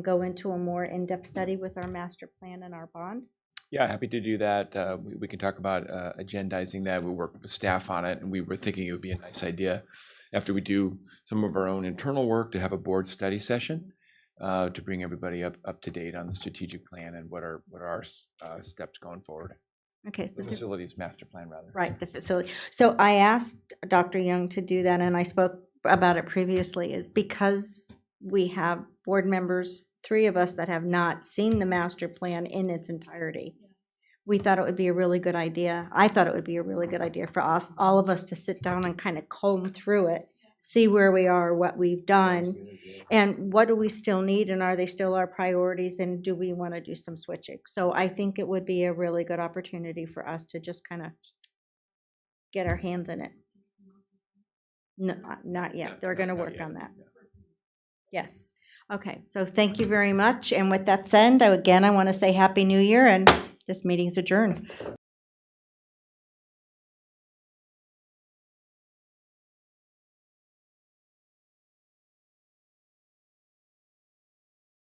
go into a more in-depth study with our master plan and our bond. Yeah, happy to do that. We can talk about agendizing that. We work with staff on it, and we were thinking it would be a nice idea after we do some of our own internal work to have a board study session to bring everybody up to date on the strategic plan and what are our steps going forward. Okay. So The facilities master plan, rather. right, the facility. So I asked Dr. Young to do that, and I spoke about it previously, is because we have board members, 3 of us that have not seen the master plan in its entirety. We thought it would be a really good idea. I thought it would be a really good idea for us, all of us, to sit down and kind of comb through it, see where we are, what we've done, and what do we still need, and are they still our priorities, and do we want to do some switching? So I think it would be a really good opportunity for us to just kind of get our hands in it. No, not yet. They're going to work on that. Yes. Okay, so thank you very much. And with that said, again, I want to say Happy New Year, and this meeting's adjourned.